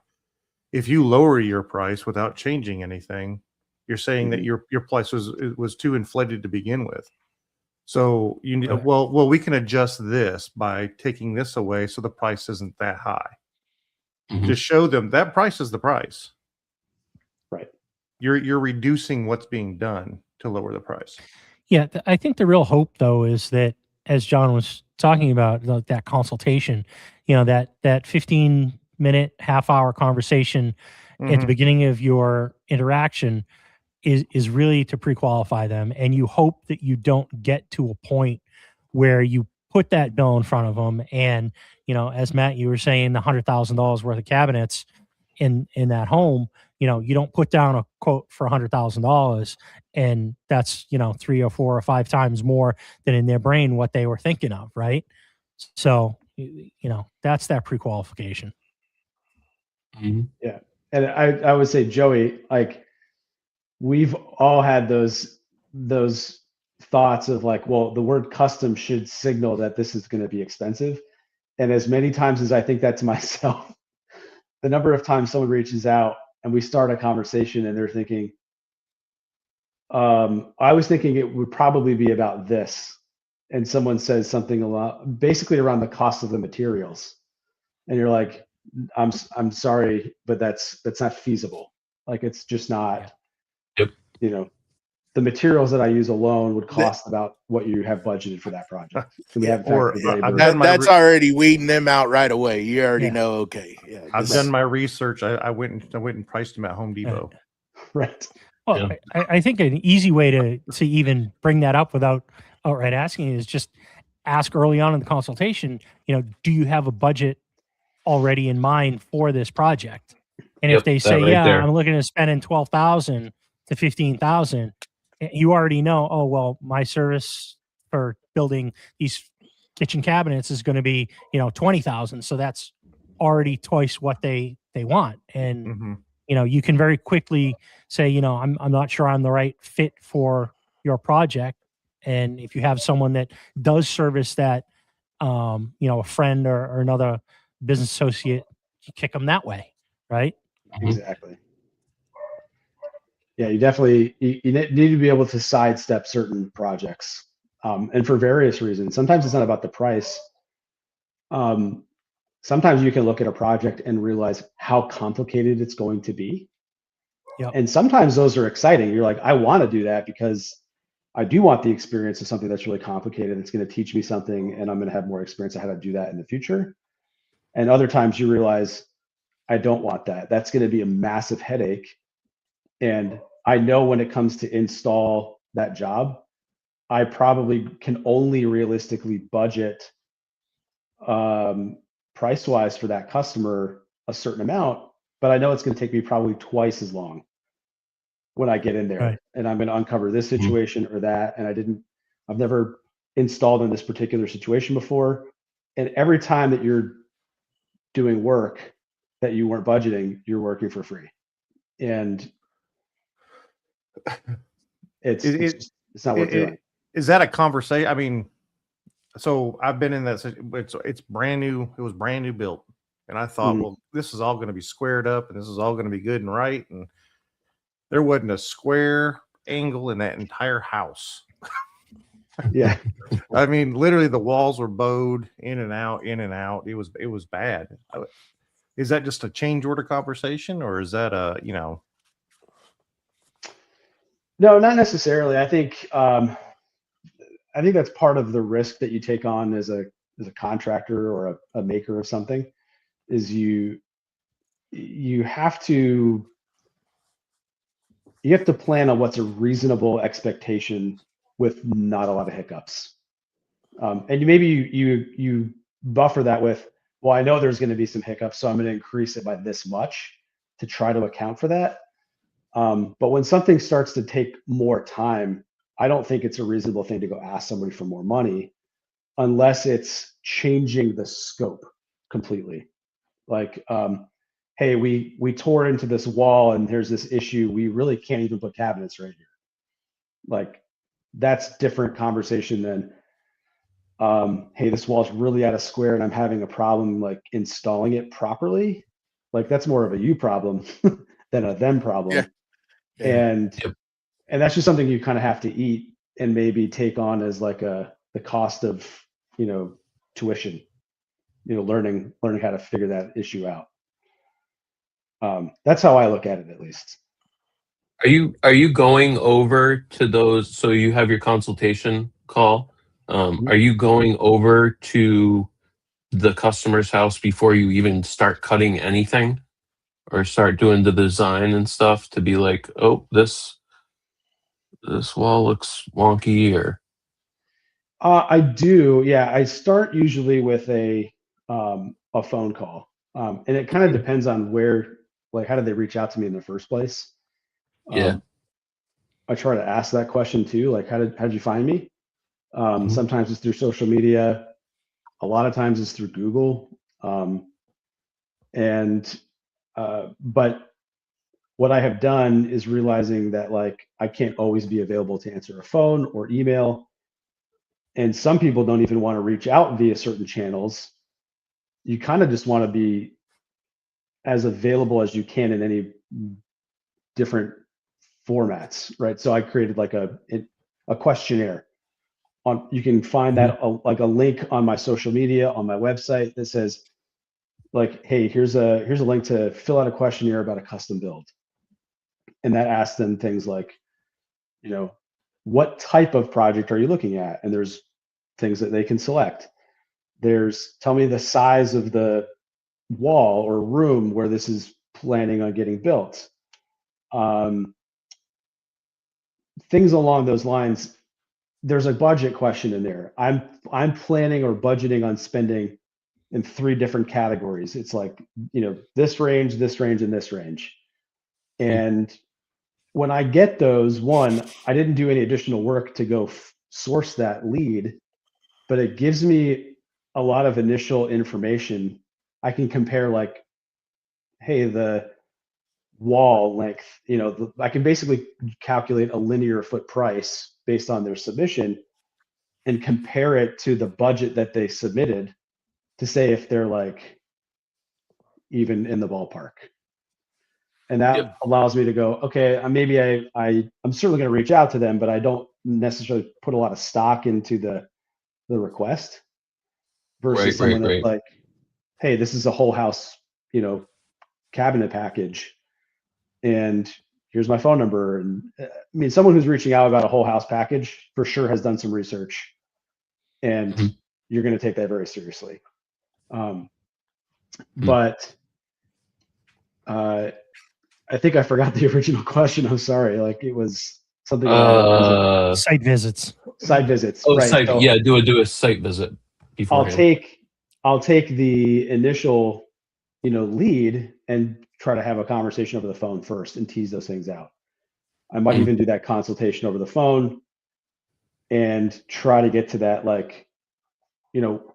If you lower your price without changing anything, you're saying that your price was too inflated to begin with. So you need, Right. well, we can adjust this by taking this away, so the price isn't that high. Mhm. To show them that price is the price. Right. You're reducing what's being done to lower the price. Yeah, I think the real hope, though, is that, as John was talking about, like that consultation, that 15-minute, half-hour conversation at the beginning of your interaction is really to pre-qualify them. And you hope that you don't get to a point where you put that bill in front of them. And, as Matt, you were saying, the $100,000 worth of cabinets in that home, you don't put down a quote for $100,000, and that's, 3 or 4 or 5 times more than in their brain what they were thinking of. Right. So, that's that pre-qualification. Mhm. Yeah. And I would say, Joey, like, we've all had those thoughts of like, well, the word custom should signal that this is going to be expensive. And as many times as I think that to myself, the number of times someone reaches out and we start a conversation and they're thinking, I was thinking it would probably be about this. And someone says something basically around the cost of the materials. And you're like, I'm sorry, but that's not feasible. Like, it's just not, Yep. The materials that I use alone would cost about what you have budgeted for that project. And we haven't Or, factored labor. That's already weeding them out right away. You already Yeah. know. Okay. Yeah. I've done my research. I went and priced them at Home Depot. Right. Well, Yeah. I think an easy way to even bring that up without outright asking is just ask early on in the consultation, do you have a budget already in mind for this project? And if Yep, they that say, right yeah, there. I'm looking at spending 12,000 to 15,000, you already know, oh, well, my service for building these kitchen cabinets is going to be, 20,000. So that's already twice what they want. And, Mhm. you can very quickly say, I'm not sure I'm the right fit for your project. And if you have someone that does service that, a friend or another business associate, you kick them that way, right? Exactly. Yeah, you definitely you need to be able to sidestep certain projects, and for various reasons. Sometimes it's not about the price. Um, Sometimes you can look at a project and realize how complicated it's going to be. Yep. And sometimes those are exciting. You're like, I want to do that because I do want the experience of something that's really complicated. It's going to teach me something, and I'm going to have more experience on how to do that in the future. And other times you realize, I don't want that. That's going to be a massive headache. And I know when it comes to install that job, I probably can only realistically budget price wise for that customer a certain amount, but I know it's going to take me probably twice as long when I get in there. Right. And I'm going to uncover this Mhm. situation or that. And I've never installed in this particular situation before. And every time that you're doing work that you weren't budgeting, you're working for free. And it's not worth doing. Is that a conversation? I mean, so I've been in that. It's brand new. It was brand new built, and I thought, Mhm. well, this is all going to be squared up, and this is all going to be good and right. And there wasn't a square angle in that entire house. Yeah. I mean, literally, the walls were bowed in and out, in and out. It was bad. Is that just a change order conversation, or is that a No, not necessarily. I think that's part of the risk that you take on as a contractor or a maker of something is you have to plan on what's a reasonable expectation with not a lot of hiccups. And you buffer that with, well, I know there's going to be some hiccups, so I'm going to increase it by this much to try to account for that. But when something starts to take more time, I don't think it's a reasonable thing to go ask somebody for more money unless it's changing the scope completely. Like, hey, we tore into this wall and there's this issue. We really can't even put cabinets right here. Like, that's different conversation than, hey, this wall's really out of square and I'm having a problem like installing it properly. Like, that's more of a you problem than a them problem. Yeah. And Yep. and that's just something you kind of have to eat and maybe take on as like the cost of tuition, learning how to figure that issue out. That's how I look at it, at least. Are you going over to those? So you have your consultation call. Are you going over to the customer's house before you even start cutting anything, or start doing the design and stuff to be like, oh, this wall looks wonky, or I do, yeah. I start usually with a phone call, and it kind of depends on where, like, how did they reach out to me in the first place? Yeah. I try to ask that question too, like, how did you find me? Mhm. Sometimes it's through social media. A lot of times it's through Google. But what I have done is realizing that, like, I can't always be available to answer a phone or email. And some people don't even want to reach out via certain channels. You kind of just want to be as available as you can in any different formats, right? So I created like a questionnaire. You can find that like a link on my social media, on my website, that says, like, hey, here's a link to fill out a questionnaire about a custom build. And that asks them things like, what type of project are you looking at? And there's things that they can select. There's, tell me the size of the wall or room where this is planning on getting built. Things along those lines. there's a budget question in there. I'm planning or budgeting on spending in 3 different categories. It's like, this range, and this range. And when I get those, one, I didn't do any additional work to go source that lead, but it gives me a lot of initial information. I can compare like, hey, the wall length, I can basically calculate a linear foot price based on their submission and compare it to the budget that they submitted to say if they're like even in the ballpark. And that allows me to go, okay, maybe I'm certainly going to reach out to them, but I don't necessarily put a lot of stock into the request versus someone that's like, hey, this is a whole house, cabinet package, and here's my phone number. And I mean, someone who's reaching out about a whole house package for sure has done some research, and you're going to take that very seriously. But I think I forgot the original question. I'm sorry. Like it was something about site visits. Site visits. Oh, right. So, do a site visit beforehand. I'll take the initial, lead and try to have a conversation over the phone first and tease those things out. I might even do that consultation over the phone and try to get to that, like,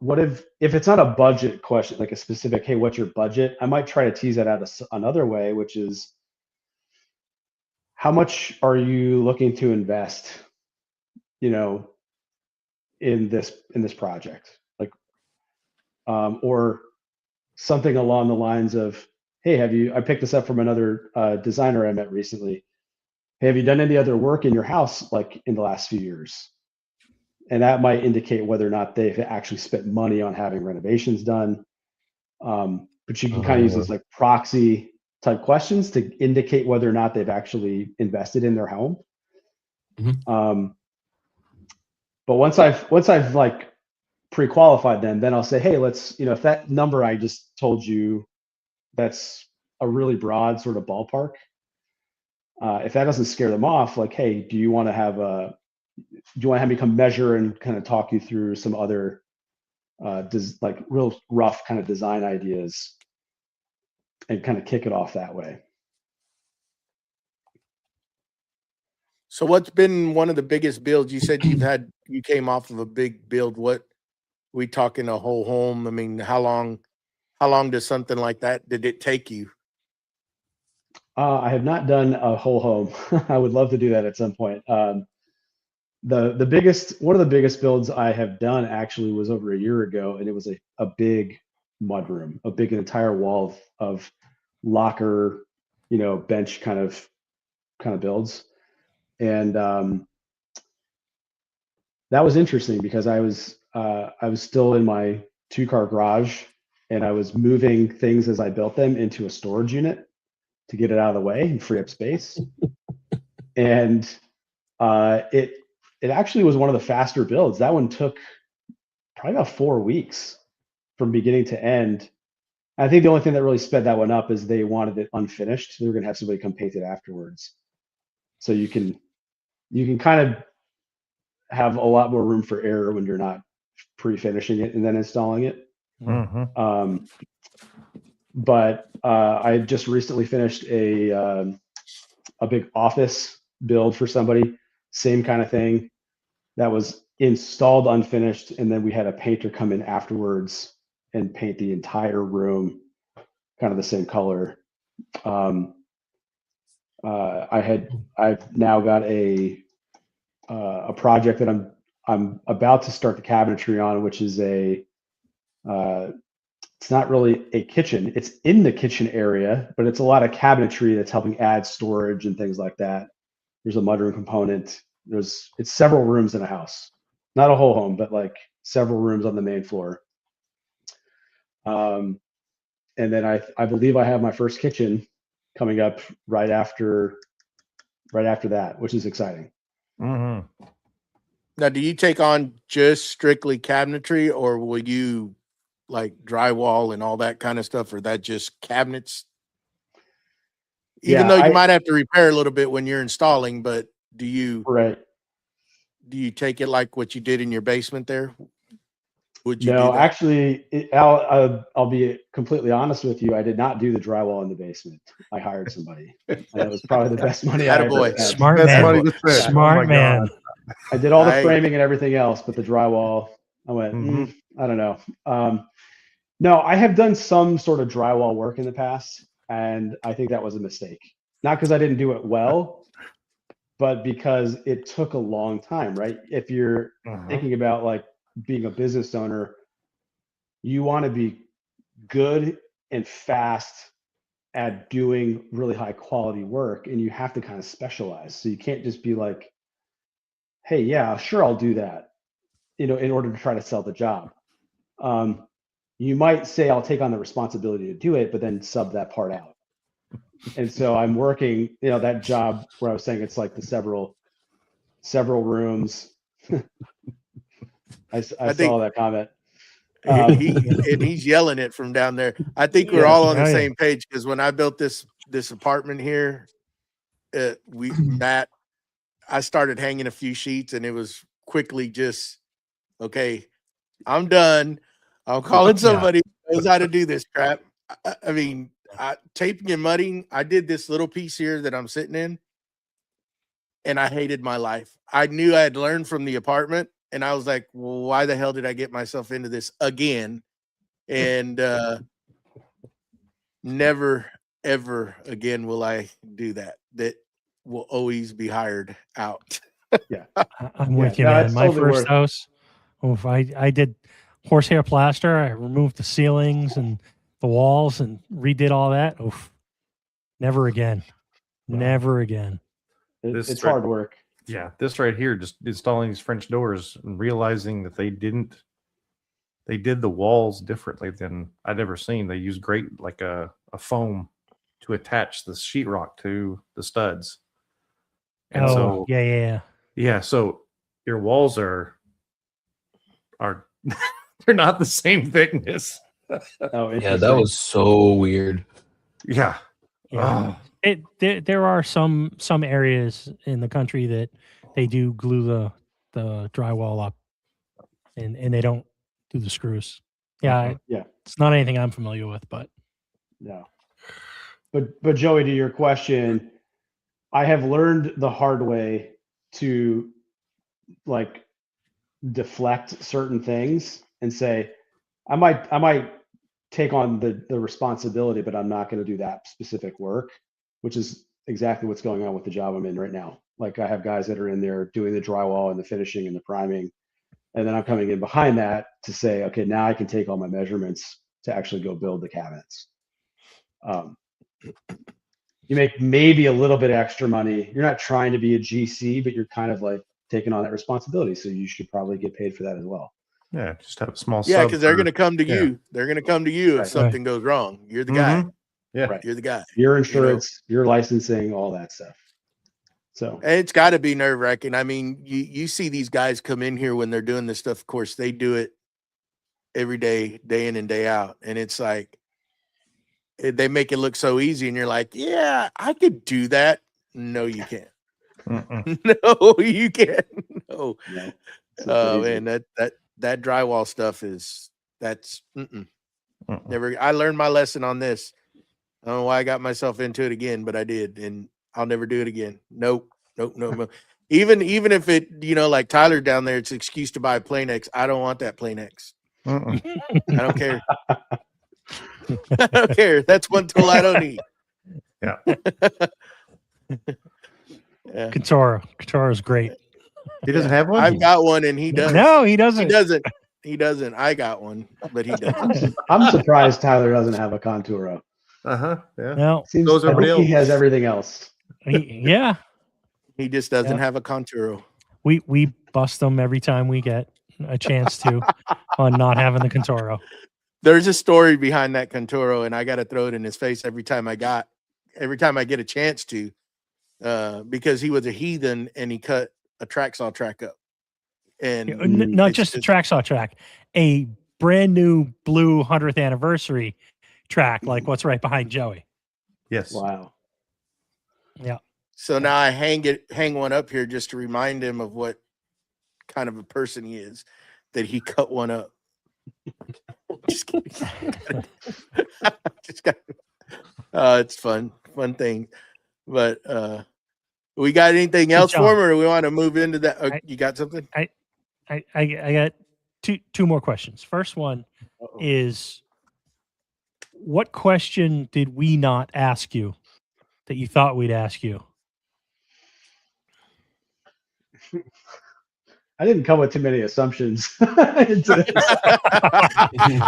what if it's not a budget question, like a specific, hey, what's your budget? I might try to tease that out another way, which is, how much are you looking to invest, in this project? Like, or something along the lines of, hey, I picked this up from another designer I met recently. Hey, have you done any other work in your house, like in the last few years? And that might indicate whether or not they've actually spent money on having renovations done. But you can kind of use those like proxy type questions to indicate whether or not they've actually invested in their home. But once I've like pre-qualified them, then I'll say, hey, let's, if that number I just told you, that's a really broad sort of ballpark. If that doesn't scare them off, like, hey, do you want to have me come measure and kind of talk you through some other like real rough kind of design ideas and kind of kick it off that way? So what's been one of the biggest builds? You said you came off of a big build. What we talking, a whole home? I mean, how long does something like that, did it take you? I have not done a whole home. I would love to do that at some point. One of the biggest builds I have done actually was over a year ago, and it was a big mudroom, a big entire wall of locker, bench kind of builds. And that was interesting because I was still in my 2-car garage, and I was moving things as I built them into a storage unit to get it out of the way and free up space. And it actually was one of the faster builds. That one took probably about 4 weeks from beginning to end. I think the only thing that really sped that one up is they wanted it unfinished. They were going to have somebody come paint it afterwards. So you can kind of have a lot more room for error when you're not pre-finishing it and then installing it. But I just recently finished a big office build for somebody. Same kind of thing. That was installed unfinished, and then we had a painter come in afterwards and paint the entire room kind of the same color. I've now got a project that I'm about to start the cabinetry on, which is it's not really a kitchen. It's in the kitchen area, but it's a lot of cabinetry that's helping add storage and things like that. There's a mudroom component. It's several rooms in a house, not a whole home, but like several rooms on the main floor. And then I believe I have my first kitchen coming up right after that, which is exciting. Now, do you take on just strictly cabinetry, or will you like drywall and all that kind of stuff, or that just cabinets? Even though you might have to repair a little bit when you're installing, but do you? Right. do you take it like what you did in your basement there? Would you? No, do that? actually, I'll be completely honest with you. I did not do the drywall in the basement. I hired somebody, and that was probably the best money I ever Attaboy. spent. Smart That's man. money to spend. Smart Oh my man. God. I did all the I- framing and everything else, but the drywall, I went, Mhm. I don't know. No, I have done some sort of drywall work in the past, and I think that was a mistake. Not because I didn't do it well, but because it took a long time, right? If you're thinking about like being a business owner, you want to be good and fast at doing really high quality work, and you have to kind of specialize. So you can't just be like, hey, yeah, sure, I'll do that, in order to try to sell the job. You might say, I'll take on the responsibility to do it, but then sub that part out. And so I'm working, that job where I was saying it's like the several rooms. I think- saw that comment. And he's yelling it from down there. I think we're Yeah. all on the Oh, yeah. same page, because when I built this apartment here, Matt, I started hanging a few sheets, and it was quickly just, okay, I'm done. I'm calling somebody who knows how to do this crap. I mean, taping and mudding. I did this little piece here that I'm sitting in, and I hated my life. I knew I had learned from the apartment, and I was like, well, why the hell did I get myself into this again? And never, ever again will I do that. That will always be hired out. I'm with you, no, man. it's My totally first worth- house, I did horsehair plaster. I removed the ceilings and the walls and redid all that. Oof. Never again. Wow. Never again. This It's right- hard work. Yeah, this right here, just installing these French doors and realizing that they did the walls differently than I'd ever seen. They used like a foam to attach the sheetrock to the studs. And so yeah. So your walls are they're not the same thickness. Oh, Yeah, that interesting. was so weird. Yeah. Yeah. There are some areas in the country that they do glue the drywall up, and they don't do the screws. Yeah, Yeah. it's not anything I'm familiar with, but No. But Joey, to your question, I have learned the hard way to like deflect certain things and say, I might take on the responsibility, but I'm not going to do that specific work, which is exactly what's going on with the job I'm in right now. Like I have guys that are in there doing the drywall and the finishing and the priming. And then I'm coming in behind that to say, okay, now I can take all my measurements to actually go build the cabinets. You make maybe a little bit extra money. You're not trying to be a GC, but you're kind of like taking on that responsibility. So you should probably get paid for that as well. Yeah, just have a small Yeah, sub because they're for- going to come to yeah. you. They're going to come to you if Right. something goes wrong. You're the guy. Mhm. Yeah. Right. You're the guy. Your insurance, your licensing, all that stuff. So And it's got to be nerve wracking. I mean, you see these guys come in here when they're doing this stuff. Of course, they do it every day, day in and day out. And it's like, they make it look so easy. And you're like, yeah, I could do that. No, you can't. Mm-mm. No, you can't. No. yeah, it's Oh, crazy. man, that drywall stuff that's Mm-mm. never. I learned my lesson on this. I don't know why I got myself into it again, but I did, and I'll never do it again. Nope. Even if it, like Tyler down there, it's an excuse to buy Planex. I don't want that Planex. Mm-mm. I don't care. I don't care. That's one tool I don't need. Yeah. Yeah. Katara is great. He doesn't have one. I've got one, and he does. No, he He doesn't. doesn't. He doesn't. I got one, but he doesn't. I'm surprised Tyler doesn't have a Conturo. Uh-huh. Yeah. No, Seems Those are I think real. he has everything else. yeah. He just doesn't Yeah. have a Conturo. We bust them every time we get a chance to on not having the Contoro. There's a story behind that Conturo, and I got to throw it in his face every time I get a chance to, because he was a heathen and he cut a track saw track up, and Not it's just a track saw track, a brand new blue 100th anniversary track, like what's right behind Joey. Yes. Wow. So now I hang one up here just to remind him of what kind of a person he is that he cut one up. Just kidding. Just got, it's fun thing. But we got anything else John, for him, or do we want to move into that? You got something? I got two more questions. First one is, what question did we not ask you that you thought we'd ask you? I didn't come with too many assumptions into this.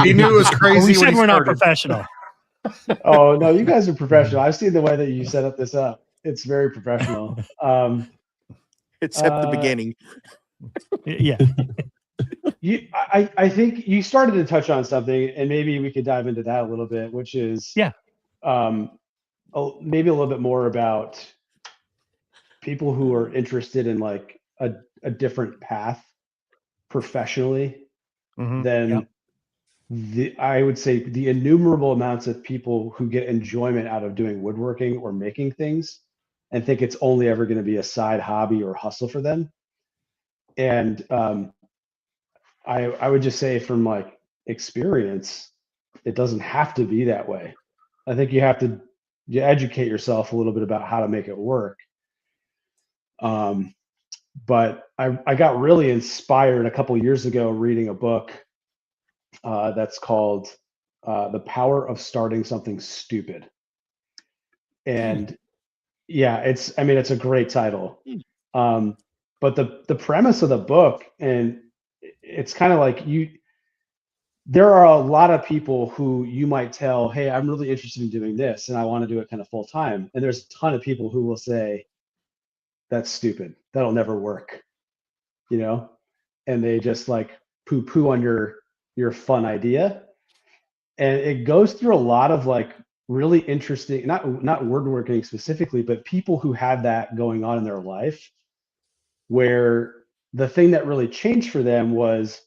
He knew it was Well, crazy. we said when he we're not started. professional. Oh no, you guys are professional. I've seen the way that you set up this up. It's very professional. Except the beginning. Yeah. I think you started to touch on something, and maybe we could dive into that a little bit, which is maybe a little bit more about people who are interested in like a different path professionally than I would say the innumerable amounts of people who get enjoyment out of doing woodworking or making things and think it's only ever going to be a side hobby or hustle for them. And I would just say from like experience, it doesn't have to be that way. I think you have to educate yourself a little bit about how to make it work. But I got really inspired a couple years ago reading a book that's called The Power of Starting Something Stupid. And yeah, it's a great title. But the premise of the book, and it's kind of like there are a lot of people who you might tell, hey, I'm really interested in doing this and I want to do it kind of full time. And there's a ton of people who will say, that's stupid. That'll never work. And they just like poo on your fun idea. And it goes through a lot of like really interesting, not woodworking specifically, but people who had that going on in their life, where the thing that really changed for them was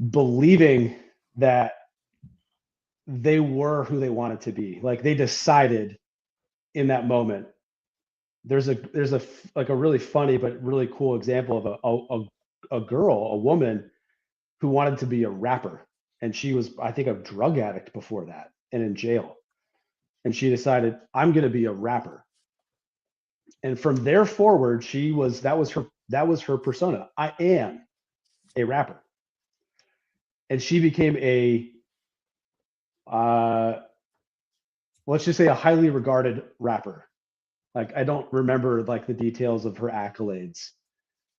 believing that they were who they wanted to be. Like they decided in that moment. There's a really funny but really cool example of a woman who wanted to be a rapper, and she was, I think, a drug addict before that and in jail. And she decided, I'm going to be a rapper. And from there forward, that was her persona. I am a rapper. And she became let's just say a highly regarded rapper. Like, I don't remember like the details of her accolades,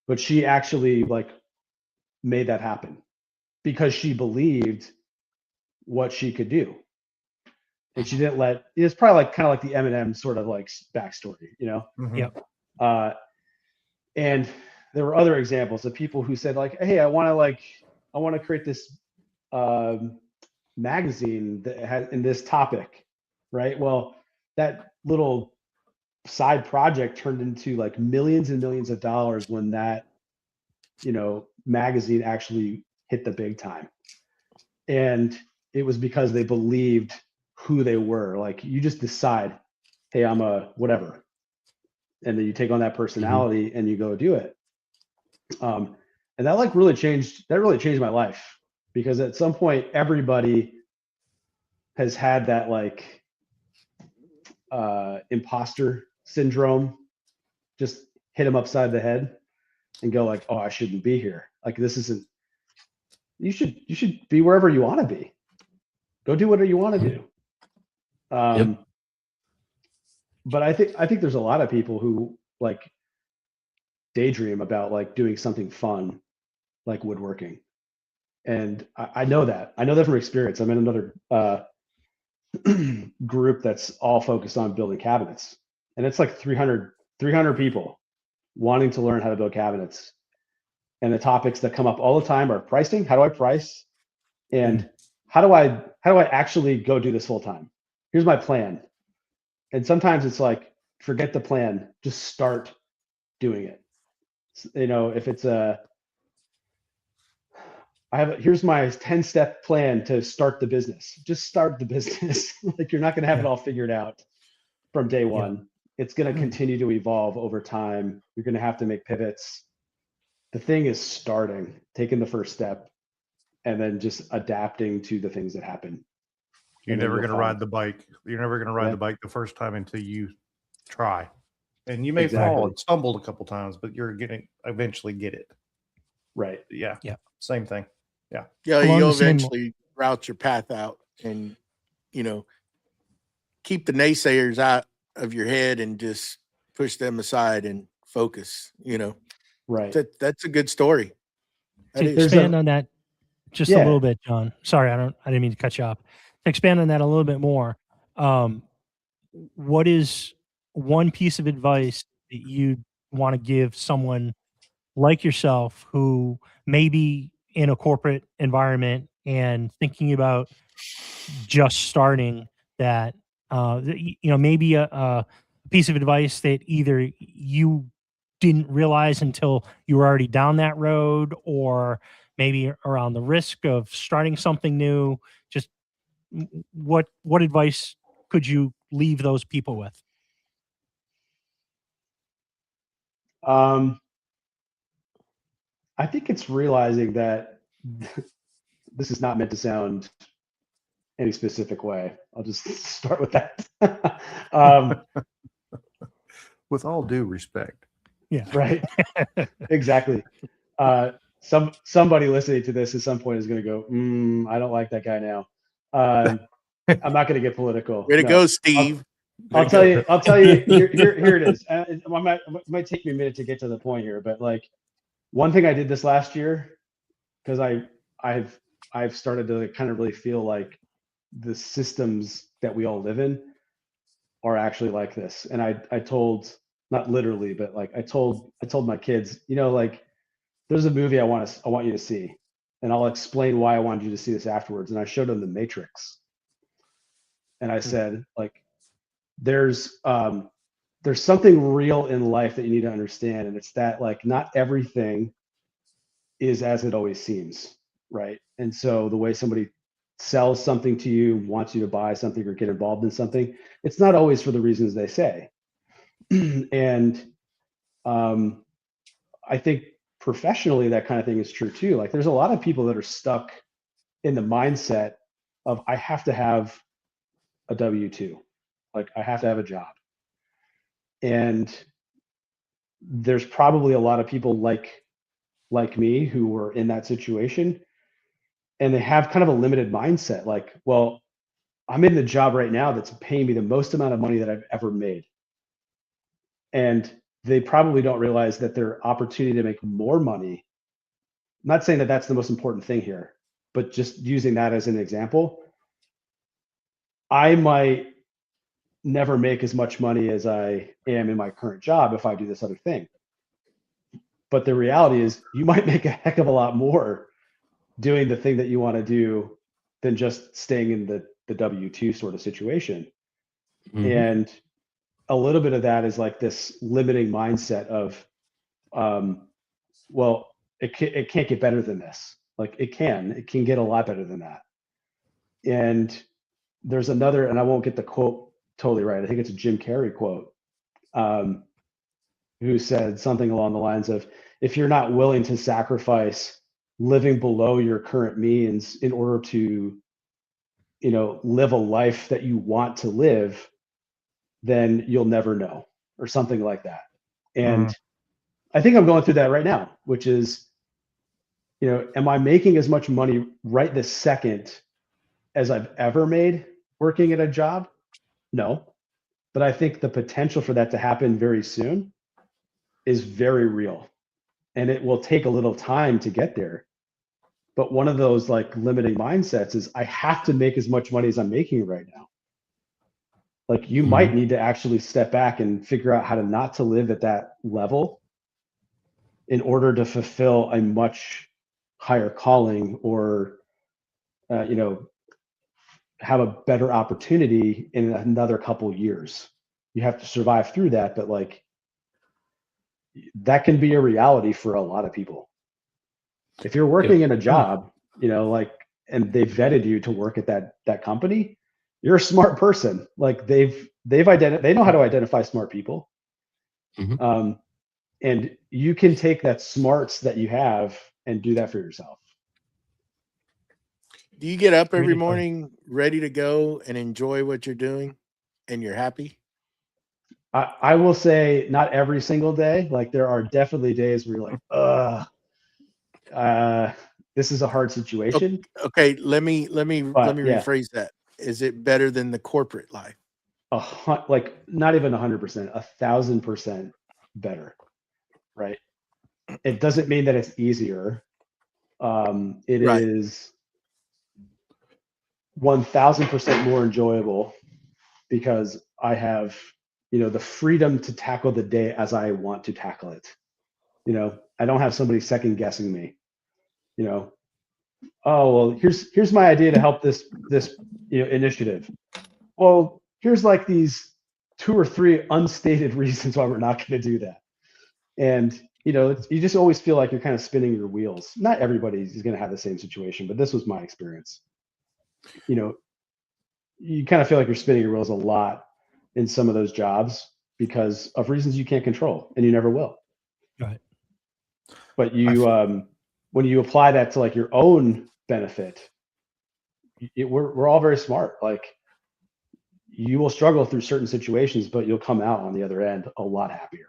but she actually like made that happen because she believed what she could do. And she didn't it's probably like kind of like the Eminem sort of like backstory, Yep. And there were other examples of people who said like, hey, I want to create this magazine that has in this topic, right? Well, that little side project turned into like millions and millions of dollars when that magazine actually hit the big time. And it was because they believed who they were. Like, you just decide, hey, I'm a whatever, and then you take on that personality and you go do it. And that really changed my life, because at some point everybody has had that like imposter syndrome just hit them upside the head and go like, oh, I shouldn't be here. Like, this isn't, you should be wherever you want to be. Go do whatever you want to do. But I think there's a lot of people who like daydream about like doing something fun, like woodworking. And I know that from experience. I'm in another group that's all focused on building cabinets, and it's like 300 people wanting to learn how to build cabinets. And the topics that come up all the time are pricing. How do I price? And how do I actually go do this full time? Here's my plan. And sometimes it's like, forget the plan, just start doing it. If it's here's my 10-step plan to start the business. Just start the business. Like, you're not going to have it all figured out from day one. It's going to continue to evolve over time. You're going to have to make pivots. The thing is starting, taking the first step, and then just adapting to the things that happen. You're And then never you'll going to find- ride the bike. You're never going to ride Yeah. the bike the first time until you try. And you may Exactly. fall and stumble a couple times, but you're going to eventually get it. Right. Yeah. Yeah. Same thing. Yeah, Along you'll the same- eventually route your path out and, keep the naysayers out of your head and just push them aside and focus, Right. That's a good story. That To is. There's expand a- on that just Yeah. a little bit, John. Sorry, I didn't mean to cut you off. To expand on that a little bit more, what is one piece of advice that you want to give someone like yourself who may be in a corporate environment and thinking about just starting that, maybe a piece of advice that either you didn't realize until you were already down that road, or maybe around the risk of starting something new? Just what advice could you leave those people with? I think it's realizing that this is not meant to sound any specific way. I'll just start with that. With all due respect. Yeah. Right. Exactly. Somebody listening to this at some point is going to go, I don't like that guy now. I'm not going to get political. Way to No. go, Steve. I'll tell you. Here it is. It might take me a minute to get to the point here, but like one thing I did this last year, because I've started to kind of really feel like the systems that we all live in are actually like this. And I told, not literally, but like I told my kids, like there's a movie I want you to see, and I'll explain why I wanted you to see this afterwards. And I showed them The Matrix, and I said, like, there's something real in life that you need to understand, and it's that like not everything is as it always seems, right? And so the way somebody sells something to you, wants you to buy something or get involved in something, it's not always for the reasons they say. And I think professionally that kind of thing is true too. Like there's a lot of people that are stuck in the mindset of I have to have a W-2, like I have to have a job. And there's probably a lot of people like me who were in that situation, and they have kind of a limited mindset. Like, well, I'm in the job right now that's paying me the most amount of money that I've ever made. And they probably don't realize that their opportunity to make more money, I'm not saying that that's the most important thing here, but just using that as an example, I might never make as much money as I am in my current job if I do this other thing. But the reality is you might make a heck of a lot more doing the thing that you want to do than just staying in the W-2 sort of situation. Mhm. And a little bit of that is like this limiting mindset of, well, it can't get better than this. Like it can get a lot better than that. And there's another, and I won't get the quote totally right. I think it's a Jim Carrey quote, who said something along the lines of, if you're not willing to sacrifice living below your current means in order to, live a life that you want to live, then you'll never know, or something like that. And I think I'm going through that right now, which is, am I making as much money right this second as I've ever made working at a job? No. But I think the potential for that to happen very soon is very real. And it will take a little time to get there. But one of those like limiting mindsets is I have to make as much money as I'm making right now. Like you might need to actually step back and figure out how to not to live at that level in order to fulfill a much higher calling, or, have a better opportunity in another couple years. You have to survive through that, but like that can be a reality for a lot of people. If you're working in a job, and they've vetted you to work at that company, you're a smart person. Like they know how to identify smart people. Mhm. And you can take that smarts that you have and do that for yourself. Do you get up every Really fun. morning ready to go and enjoy what you're doing and you're happy? I will say not every single day. Like there are definitely days where you're like, this is a hard situation. Okay, let me But, yeah. rephrase that. Is it better than the corporate life? Like not even 100%, 1,000% better, right? It doesn't mean that it's easier. It Right. is 1,000% more enjoyable because I have, the freedom to tackle the day as I want to tackle it. I don't have somebody second guessing me. Oh well, here's my idea to help this initiative. Well, here's like these 2 or 3 unstated reasons why we're not going to do that. And you just always feel like you're kind of spinning your wheels. Not everybody is going to have the same situation, but this was my experience. You kind of feel like you're spinning your wheels a lot in some of those jobs because of reasons you can't control, and you never will. Right. But when you apply that to like your own benefit, we're all very smart. Like you will struggle through certain situations, but you'll come out on the other end a lot happier.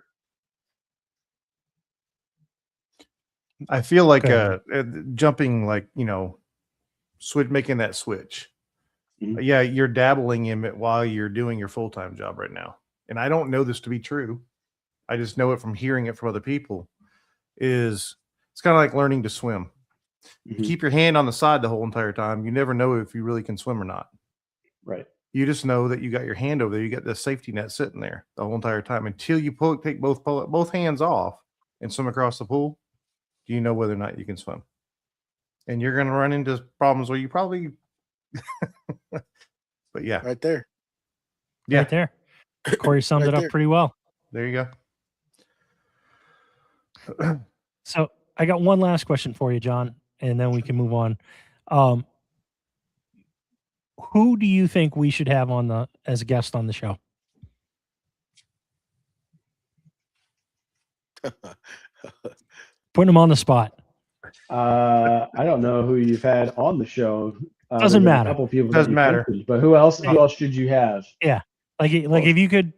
I feel like Okay. jumping, like, making that switch. Mhm. Yeah, you're dabbling in it while you're doing your full-time job right now. And I don't know this to be true. I just know it from hearing it from other people. It's kind of like learning to swim. You Mhm. keep your hand on the side the whole entire time. You never know if you really can swim or not. Right. You just know that you got your hand over there. You got the safety net sitting there the whole entire time until you take both hands off and swim across the pool. Do you know whether or not you can swim? And you're going to run into problems where you probably, but yeah, Right there. yeah, Right there. Corey summed Right it up there. pretty well. there you go. So I got one last question for you, John, and then we can move on. Who do you think we should have on as a guest on the show? Putting him on the spot. I don't know who you've had on the show. Doesn't There's matter. A couple people Doesn't that matter. mentioned, but who else should you have? Yeah. Like if you could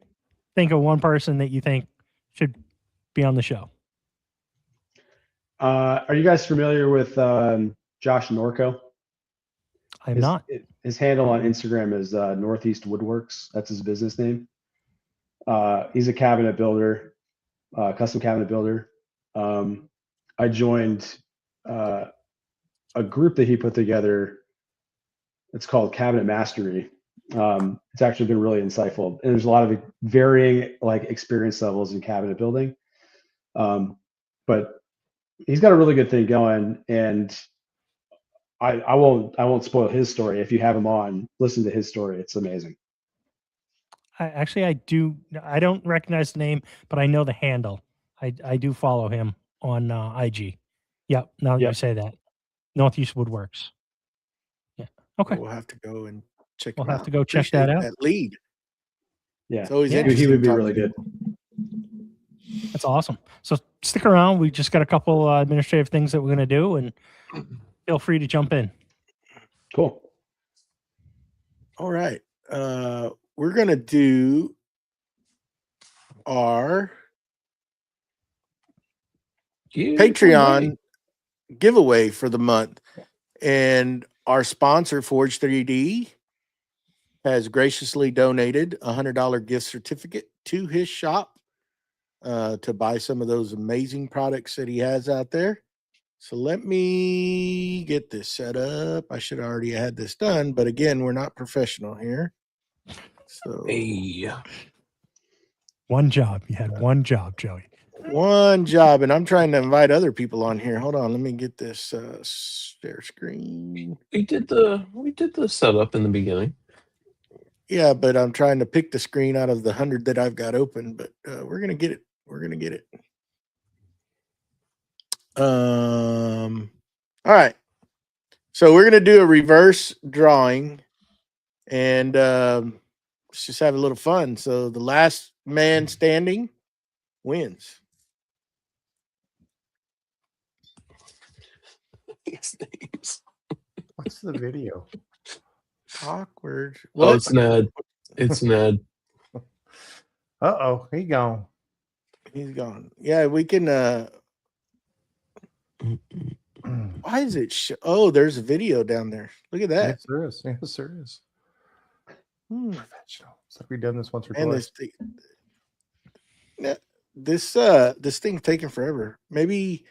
think of one person that you think should be on the show. Are you guys familiar with Josh Norco? I'm not. His handle on Instagram is Northeast Woodworks. That's his business name. He's a cabinet builder, custom cabinet builder. I joined a group that he put together. It's called Cabinet Mastery. It's actually been really insightful, and there's a lot of varying like experience levels in cabinet building. But he's got a really good thing going, and I won't spoil his story. If you have him on, listen to his story. It's amazing. I don't recognize the name, but I know the handle. I do follow him on IG. Yep. Now that you Yep. say that, Northeast Woodworks. Yeah. Okay. We'll have to go and check. We'll him have out. to go check that Appreciate out. That lead. Yeah, It's always Yeah. interesting. he would be talking really to good. That's awesome. So stick around. We just got a couple administrative things that we're going to do, and feel free to jump in. Cool. All right. We're going to do our Patreon giveaway for the month. And our sponsor, Forge 3D, has graciously donated a $100 gift certificate to his shop to buy some of those amazing products that he has out there. So let me get this set up. I should already had this done, but again, we're not professional here. So Hey. One job. You had one job, Joey. one job, and I'm trying to invite other people on here. Hold on, let me get this share screen. We did the setup in the beginning. Yeah, but I'm trying to pick the screen out of the 100 that I've got open, but we're gonna get it. We're gonna get it. All right. So we're gonna do a reverse drawing, and let's just have a little fun. So the last man standing wins. His names. What's the video? Awkward. Oh, What? it's Ned. It's Ned. Uh-oh, he gone. He's gone. Yeah, we can. Why is it? Oh, there's a video down there. Look at that. Yes, there is. Yes, there is. Professional. It's like we've done this once or And twice. this thing's taking forever. Maybe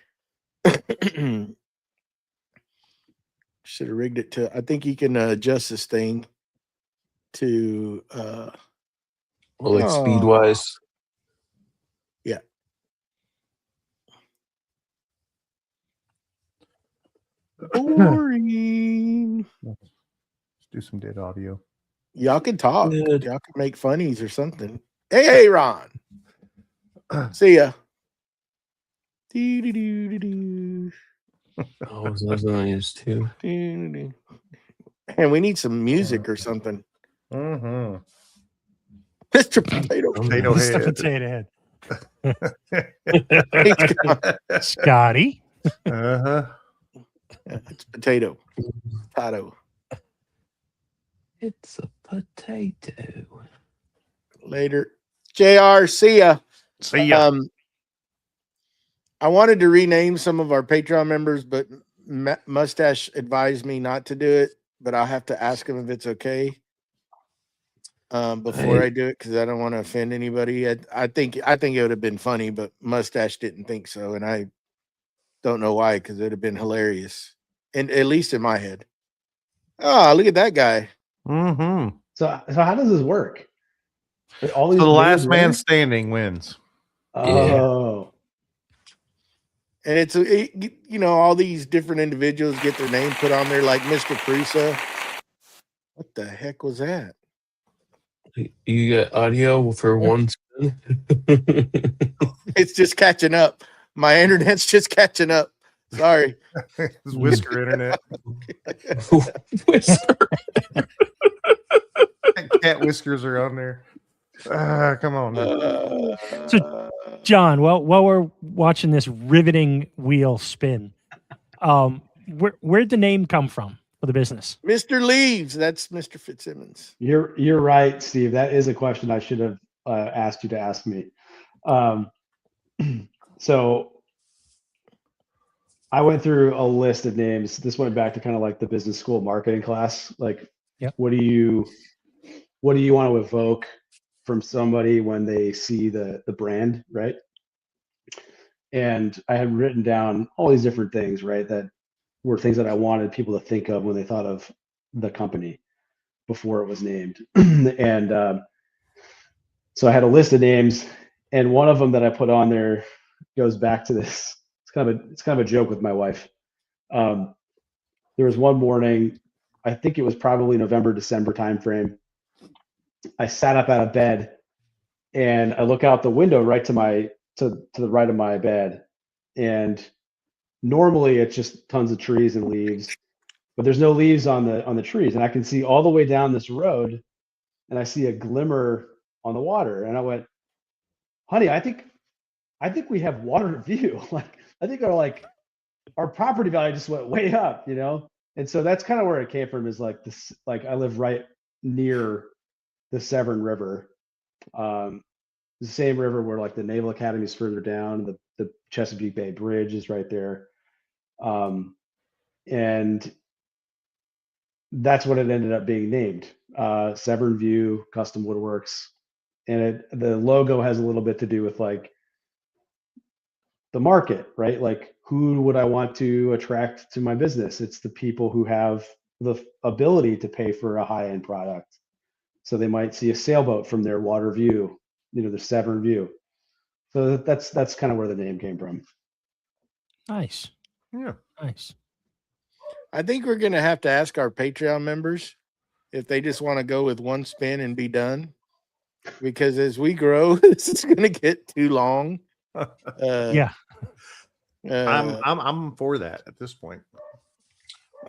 should have rigged it to. I think you can adjust this thing to. Well, like speed wise. Yeah. Boring. Let's do some dead audio. Y'all can talk. Good. Y'all can make funnies or something. Hey, Ron. See ya. Doo-doo-doo-doo-doo. Oh, those are nice too. Doo-doo-doo. And we need some music or something. Mm-hmm. Mr. Potato. Potato Mr. head. Potato Head. Scotty. Uh-huh. It's potato. Potato. It's a potato. Later. JR, see ya. See ya. I wanted to rename some of our Patreon members, but Mustache advised me not to do it, but I'll have to ask him if it's okay before I do it, because I don't want to offend anybody. I think it would have been funny, but Mustache didn't think so, and I don't know why, because it would have been hilarious, and at least in my head. Oh, look at that guy. Mm-hmm. So how does this work? All So these the last names man there? standing wins. Oh, And it's all these different individuals get their name put on there, like Mr. Prusa. What the heck was that? You get audio for one spin? It's just catching up. My internet's just catching up. Sorry. It's Whisker Internet. Whisper. Cat whiskers are on there. Come on. So, John, while we're watching this riveting wheel spin, where'd the name come from for the business? Mr. Leaves. That's Mr. Fitzsimmons. you're right, Steve. That is a question I should have asked you to ask me. So I went through a list of names. This went back to kind of like the business school marketing class. Like, Yep. what do you want to evoke from somebody when they see the brand, right? And I had written down all these different things, right, that were things that I wanted people to think of when they thought of the company before it was named. And so I had a list of names, and one of them that I put on there goes back to this. It's kind of a joke with my wife. There was one morning, I think it was probably November, December timeframe. I sat up out of bed and I look out the window right to the right of my bed. And normally it's just tons of trees and leaves, but there's no leaves on the trees. And I can see all the way down this road, and I see a glimmer on the water. And I went, honey, I think we have water view. Like, I think our property value just went way up, And so that's kind of where it came from, is like this, like I live right near the Severn River. The same river where like the Naval Academy is further down, the Chesapeake Bay Bridge is right there. And that's what it ended up being named, Severn View Custom Woodworks. And the logo has a little bit to do with like the market, right? Like, who would I want to attract to my business? It's the people who have the ability to pay for a high-end product. So they might see a sailboat from their water view, the Severn View. So that's kind of where the name came from. Nice. Yeah. Nice. I think we're going to have to ask our Patreon members if they just want to go with one spin and be done. Because as we grow, this is going to get too long. Yeah. I'm for that at this point.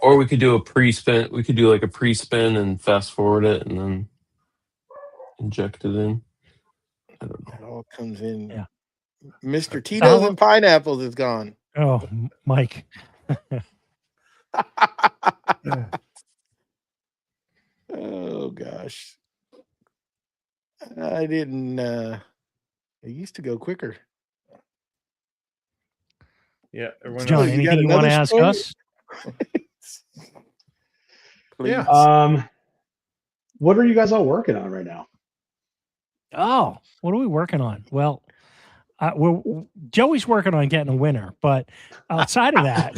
Or we could do a pre-spin. We could do like a pre-spin and fast forward it and then inject it in. I don't know. It all comes in. Yeah. Mr. Tito's and Pineapples is gone. Oh, Mike. Oh gosh. I didn't it used to go quicker. Yeah, everyone John, else. you got anything you want to another ask story? us? Please. What are you guys all working on right now? Oh, what are we working on? Well, Joey's working on getting a winner, but outside of that,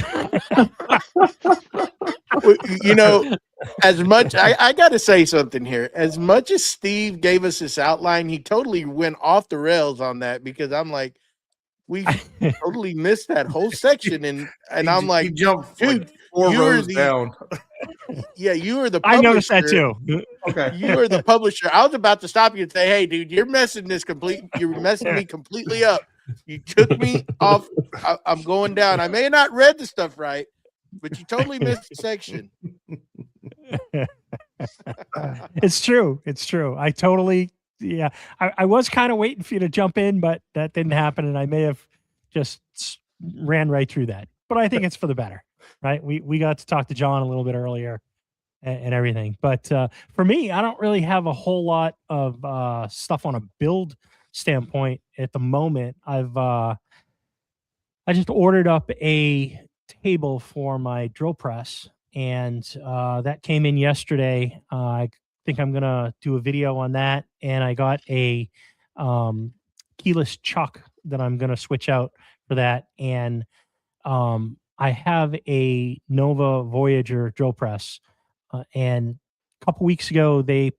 Well, you know, as much I got to say something here. As much as Steve gave us this outline, he totally went off the rails on that because I'm like, we totally missed that whole section, and I'm He like, jumped dude, like 4 you are rows the down. yeah, you are the I publisher. noticed that too. Okay. You are the publisher. I was about to stop you and say, "Hey, dude, you're messing me completely up. You took me off. I'm going down. I may have not read the stuff right, but you totally missed the section." It's true. It's true. I totally, yeah. I was kind of waiting for you to jump in, but that didn't happen, and I may have just ran right through that. But I think it's for the better, right? We got to talk to John a little bit earlier and everything. But for me, I don't really have a whole lot of stuff on a build standpoint at the moment. I just ordered up a table for my drill press, and that came in yesterday. I think I'm gonna do a video on that, and I got a keyless chuck that I'm gonna switch out for that, and I have a Nova Voyager drill press, and a couple weeks ago they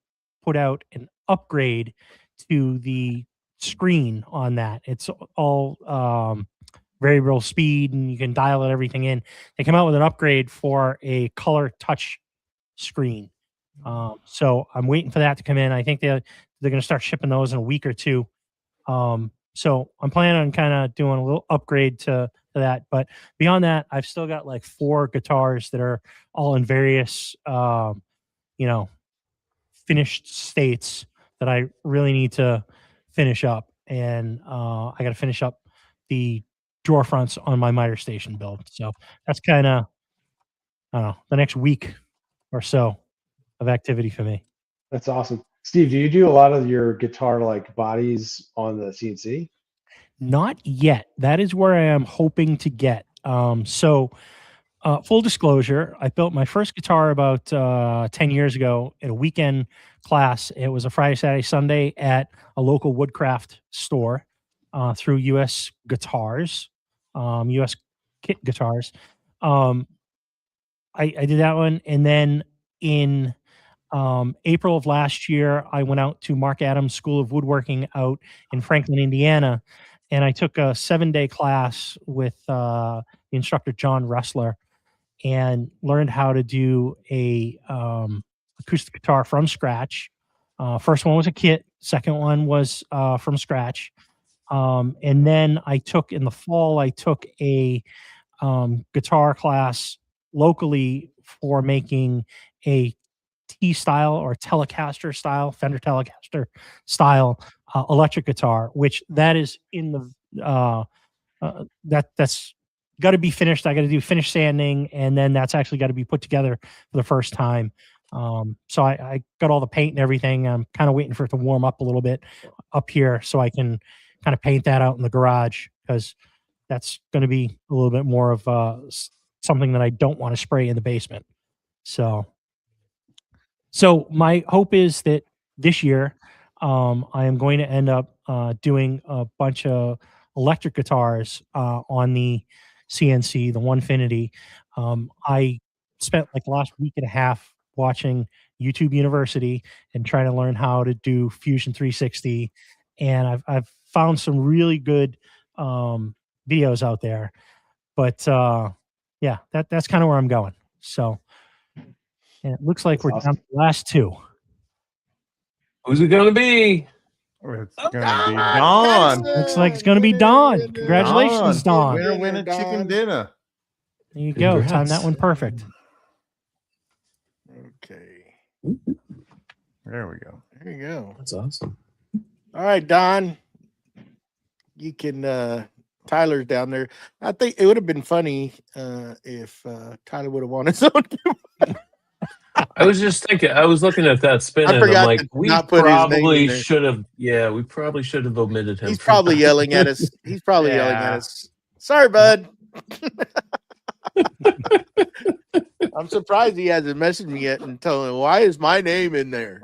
put out an upgrade to the screen on that. It's all variable speed, and you can dial everything in. They come out with an upgrade for a color touch screen. So I'm waiting for that to come in. I think they're going to start shipping those in a week or two. So I'm planning on kind of doing a little upgrade to that. But beyond that, I've still got like 4 guitars that are all in various, finished states that I really need to finish up. And I got to finish up the drawer fronts on my miter station build. So that's kind of, I don't know, the next week or so of activity for me. That's awesome. Steve, do you do a lot of your guitar like bodies on the CNC? Not yet. That is where I am hoping to get. Full disclosure, I built my first guitar about 10 years ago at a weekend class. It was a Friday, Saturday, Sunday at a local woodcraft store through US Guitars, US Kit Guitars. I did that one. And then in April of last year, I went out to Mark Adams School of Woodworking out in Franklin, Indiana. And I took a 7-day class with the instructor, John Ressler, and learned how to do a acoustic guitar from scratch. First one was a kit. Second one was from scratch. And then in the fall, I took a guitar class locally for making a T-style or Telecaster style, Fender Telecaster style electric guitar, which that is in the that's got to be finished. I got to do finish sanding, and then that's actually got to be put together for the first time. So I got all the paint and everything. I'm kind of waiting for it to warm up a little bit up here so I can kind of paint that out in the garage, because that's going to be a little bit more of something that I don't want to spray in the basement. So my hope is that this year I am going to end up doing a bunch of electric guitars on the CNC, the Onefinity. I spent like the last week and a half watching YouTube University and trying to learn how to do Fusion 360, and I've found some really good videos out there. But yeah, that's kind of where I'm going. So, and it looks like That's we're awesome. down to the last 2. Who's it gonna be? It's gonna be Dawn. Looks like it's going to be Dawn. Congratulations, Dawn. Winner, chicken dinner. There you go. Time Congrats. that one perfect. Okay. There we go. There you go. That's awesome. All right, Don. You can Tyler's down there. I think it would have been funny if Tyler would have won his own. I was just thinking. I was looking at that spin, I and I'm forgot like, to we not put his name in probably there. should have. Yeah, we probably should have omitted him. He's from probably that. yelling at us. He's probably yelling at Yeah. us. Sorry, bud. I'm surprised he hasn't messaged me yet and told me why is my name in there.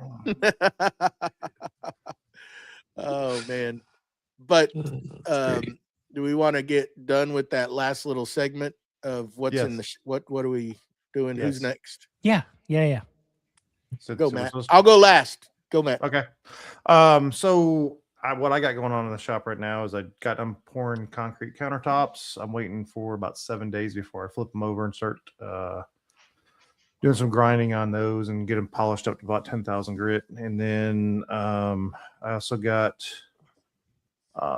Oh man! But That's great. do we want to get done with that last little segment of what's in the Yes. what are we doing? Who's Yes. next? Yeah. So Go, we're Matt. supposed to- I'll go last. Go, Matt. Okay. So what I got going on in the shop right now is I'm pouring concrete countertops. I'm waiting for about 7 days before I flip them over and start doing some grinding on those and get them polished up to about 10,000 grit. And then I also got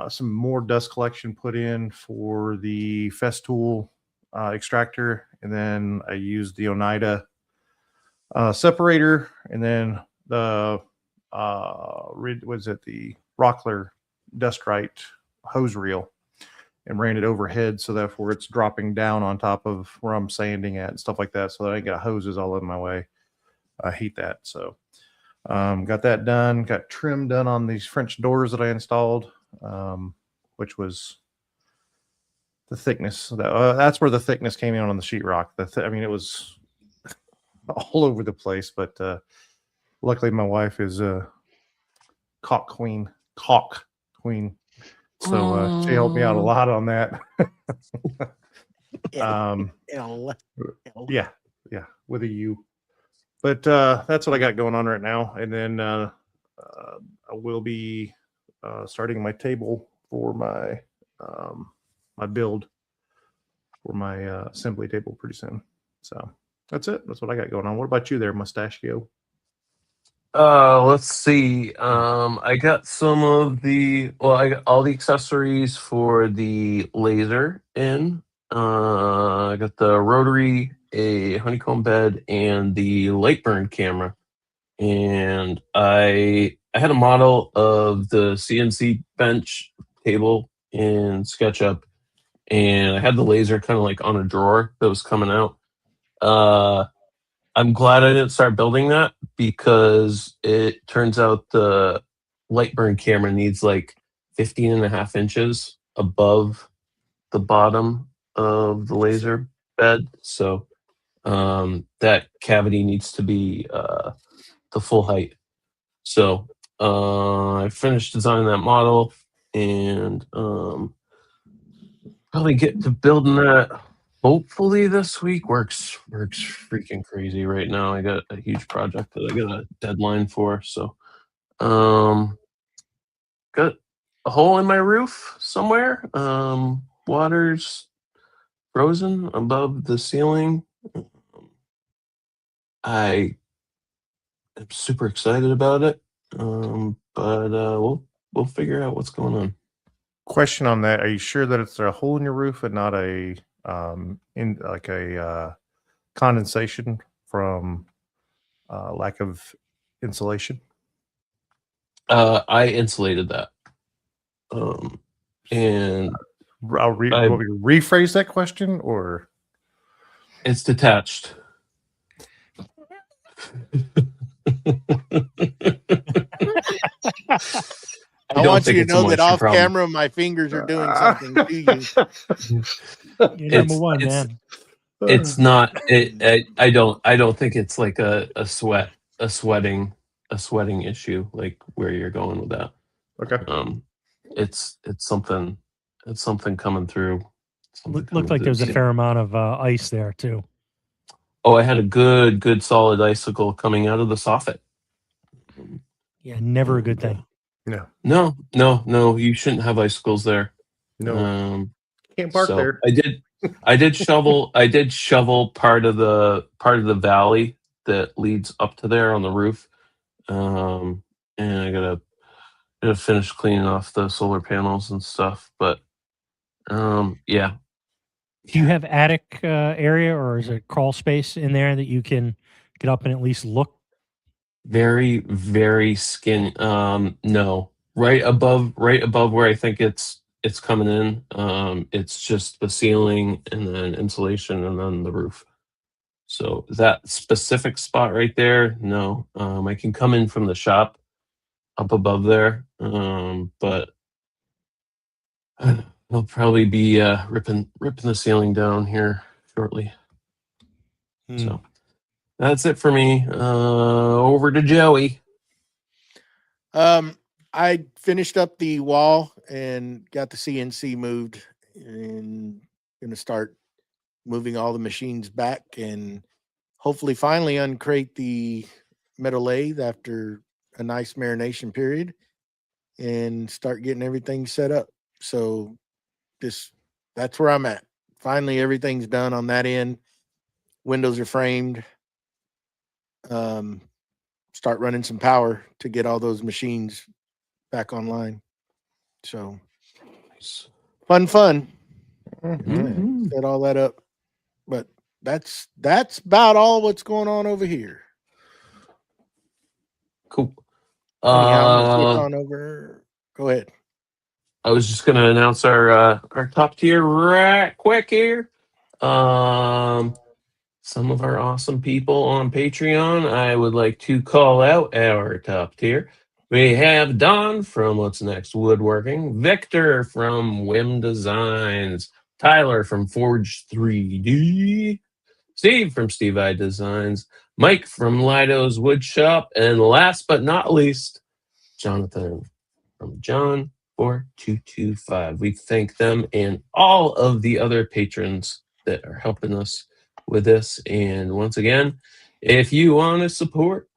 some more dust collection put in for the Festool extractor. And then I used the Oneida separator, and then the the Wackerle dust right hose reel, and ran it overhead so therefore it's dropping down on top of where I'm sanding at and stuff like that, so that I ain't got hoses all in my way. I hate that. So got that done. Got trim done on these French doors that I installed, which was the thickness. That's where the thickness came in on the sheetrock. I mean, it was all over the place, but luckily my wife is a caulk queen, so she helped me out a lot on that. Yeah, with a U. But that's what I got going on right now, and then I will be starting my table for my my build for my assembly table pretty soon. So that's it. That's what I got going on. What about you there, Mustachio? Let's see. I got some of I got all the accessories for the laser in. I got the rotary, a honeycomb bed, and the light burn camera. And I had a model of the CNC bench table in SketchUp, and I had the laser kind of like on a drawer that was coming out. I'm glad I didn't start building that, because it turns out the light burn camera needs like 15.5 inches above the bottom of the laser bed. So that cavity needs to be the full height. So I finished designing that model, and probably get to building that hopefully this week. Works freaking crazy right now. I got a huge project that I got a deadline for. So got a hole in my roof somewhere. Water's frozen above the ceiling. I am super excited about it. But we'll figure out what's going on. Question on that: are you sure that it's a hole in your roof and not a condensation from lack of insulation? I insulated that. And Want me to rephrase that question, or it's detached. I want you to know that off camera, my fingers are doing something to you. You're number one, man. It's not. I don't think it's like a sweating issue, like where you're going with that. Okay. It's something coming through. Looked like there was a fair amount of ice there too. Oh, I had a good solid icicle coming out of the soffit. Yeah, never a good thing. No. No. You shouldn't have icicles there. No. Can't park there. I did shovel part of the valley that leads up to there on the roof. And I gotta finish cleaning off the solar panels and stuff. But yeah. Do you have attic area, or is it crawl space in there that you can get up and at least look? Very, very skinny. No, right above where I think it's it's coming in. It's just the ceiling and then insulation and then the roof. So that specific spot right there, no. I can come in from the shop up above there, but I'll probably be ripping the ceiling down here shortly. So that's it for me. Over to Joey. I finished up the wall and got the CNC moved, and gonna start moving all the machines back and hopefully finally uncrate the metal lathe after a nice marination period and start getting everything set up. So that's where I'm at. Finally, everything's done on that end. Windows are framed. Start running some power to get all those machines back online. So fun. Mhm. Set all that up. But that's about all what's going on over here. Cool. Anyhow, I'm gonna flip on over. Go ahead. I was just gonna announce our top tier right quick here. Some of our awesome people on Patreon. I would like to call out our top tier. We have Don from What's Next Woodworking, Victor from Whim Designs, Tyler from Forge 3D, Steve from Steve I Designs, Mike from Lido's Wood Shop, and last but not least, Jonathan from John 4225. We thank them and all of the other patrons that are helping us with this. And once again, if you want to support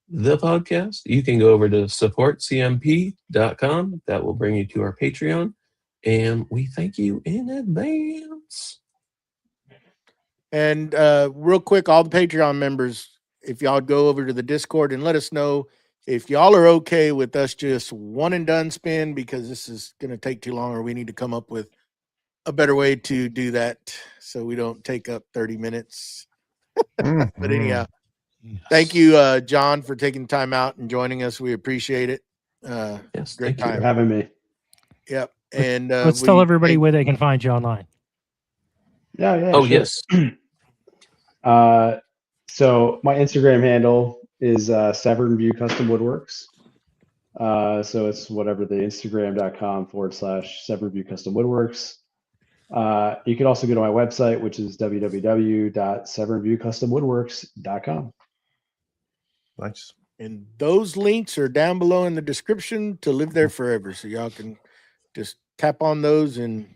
the podcast, you can go over to supportcmp.com. That will bring you to our Patreon. And we thank you in advance. And real quick, all the Patreon members, if y'all go over to the Discord and let us know if y'all are okay with us just one and done spin, because this is going to take too long, or we need to come up with a better way to do that so we don't take up 30 minutes. But anyhow, thank you, John, for taking time out and joining us. We appreciate it. Yes, Great thank you. for time. having me. Yep. And Let's tell everybody where they can find you online. Yeah. Oh, sure. yes. So my Instagram handle is Severn View Custom Woodworks. So it's whatever the Instagram.com/Severn View Custom Woodworks. You can also go to my website, which is www.severnviewcustomwoodworks.com. Nice. And those links are down below in the description to live there forever. So y'all can just tap on those and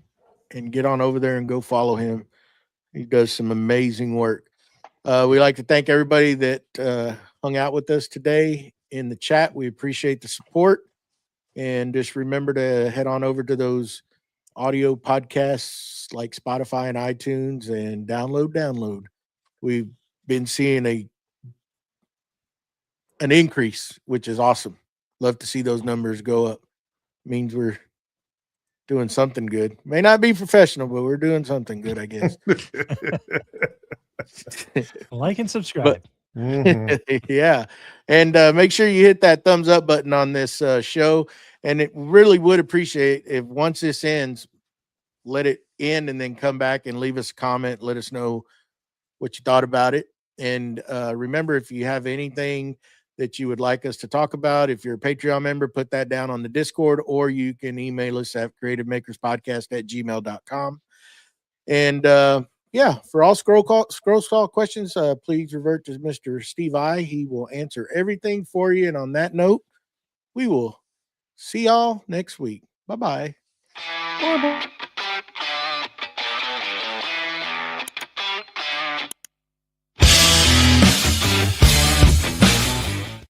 get on over there and go follow him. He does some amazing work. We like to thank everybody that hung out with us today in the chat. We appreciate the support. And just remember to head on over to those audio podcasts like Spotify and iTunes and download. We've been seeing an increase, which is awesome. Love to see those numbers go up. Means we're doing something good. May not be professional, but we're doing something good, I guess. Like and subscribe. Yeah. And make sure you hit that thumbs up button on this show. And it really would appreciate if once this ends, let it end and then come back and leave us a comment. Let us know what you thought about it. And remember, if you have anything that you would like us to talk about, if you're a Patreon member, put that down on the Discord, or you can email us at creativemakerspodcast@gmail.com. And yeah, for all scroll call questions, please revert to Mr. Steve I. He will answer everything for you. And on that note, we will see y'all next week. Bye-bye.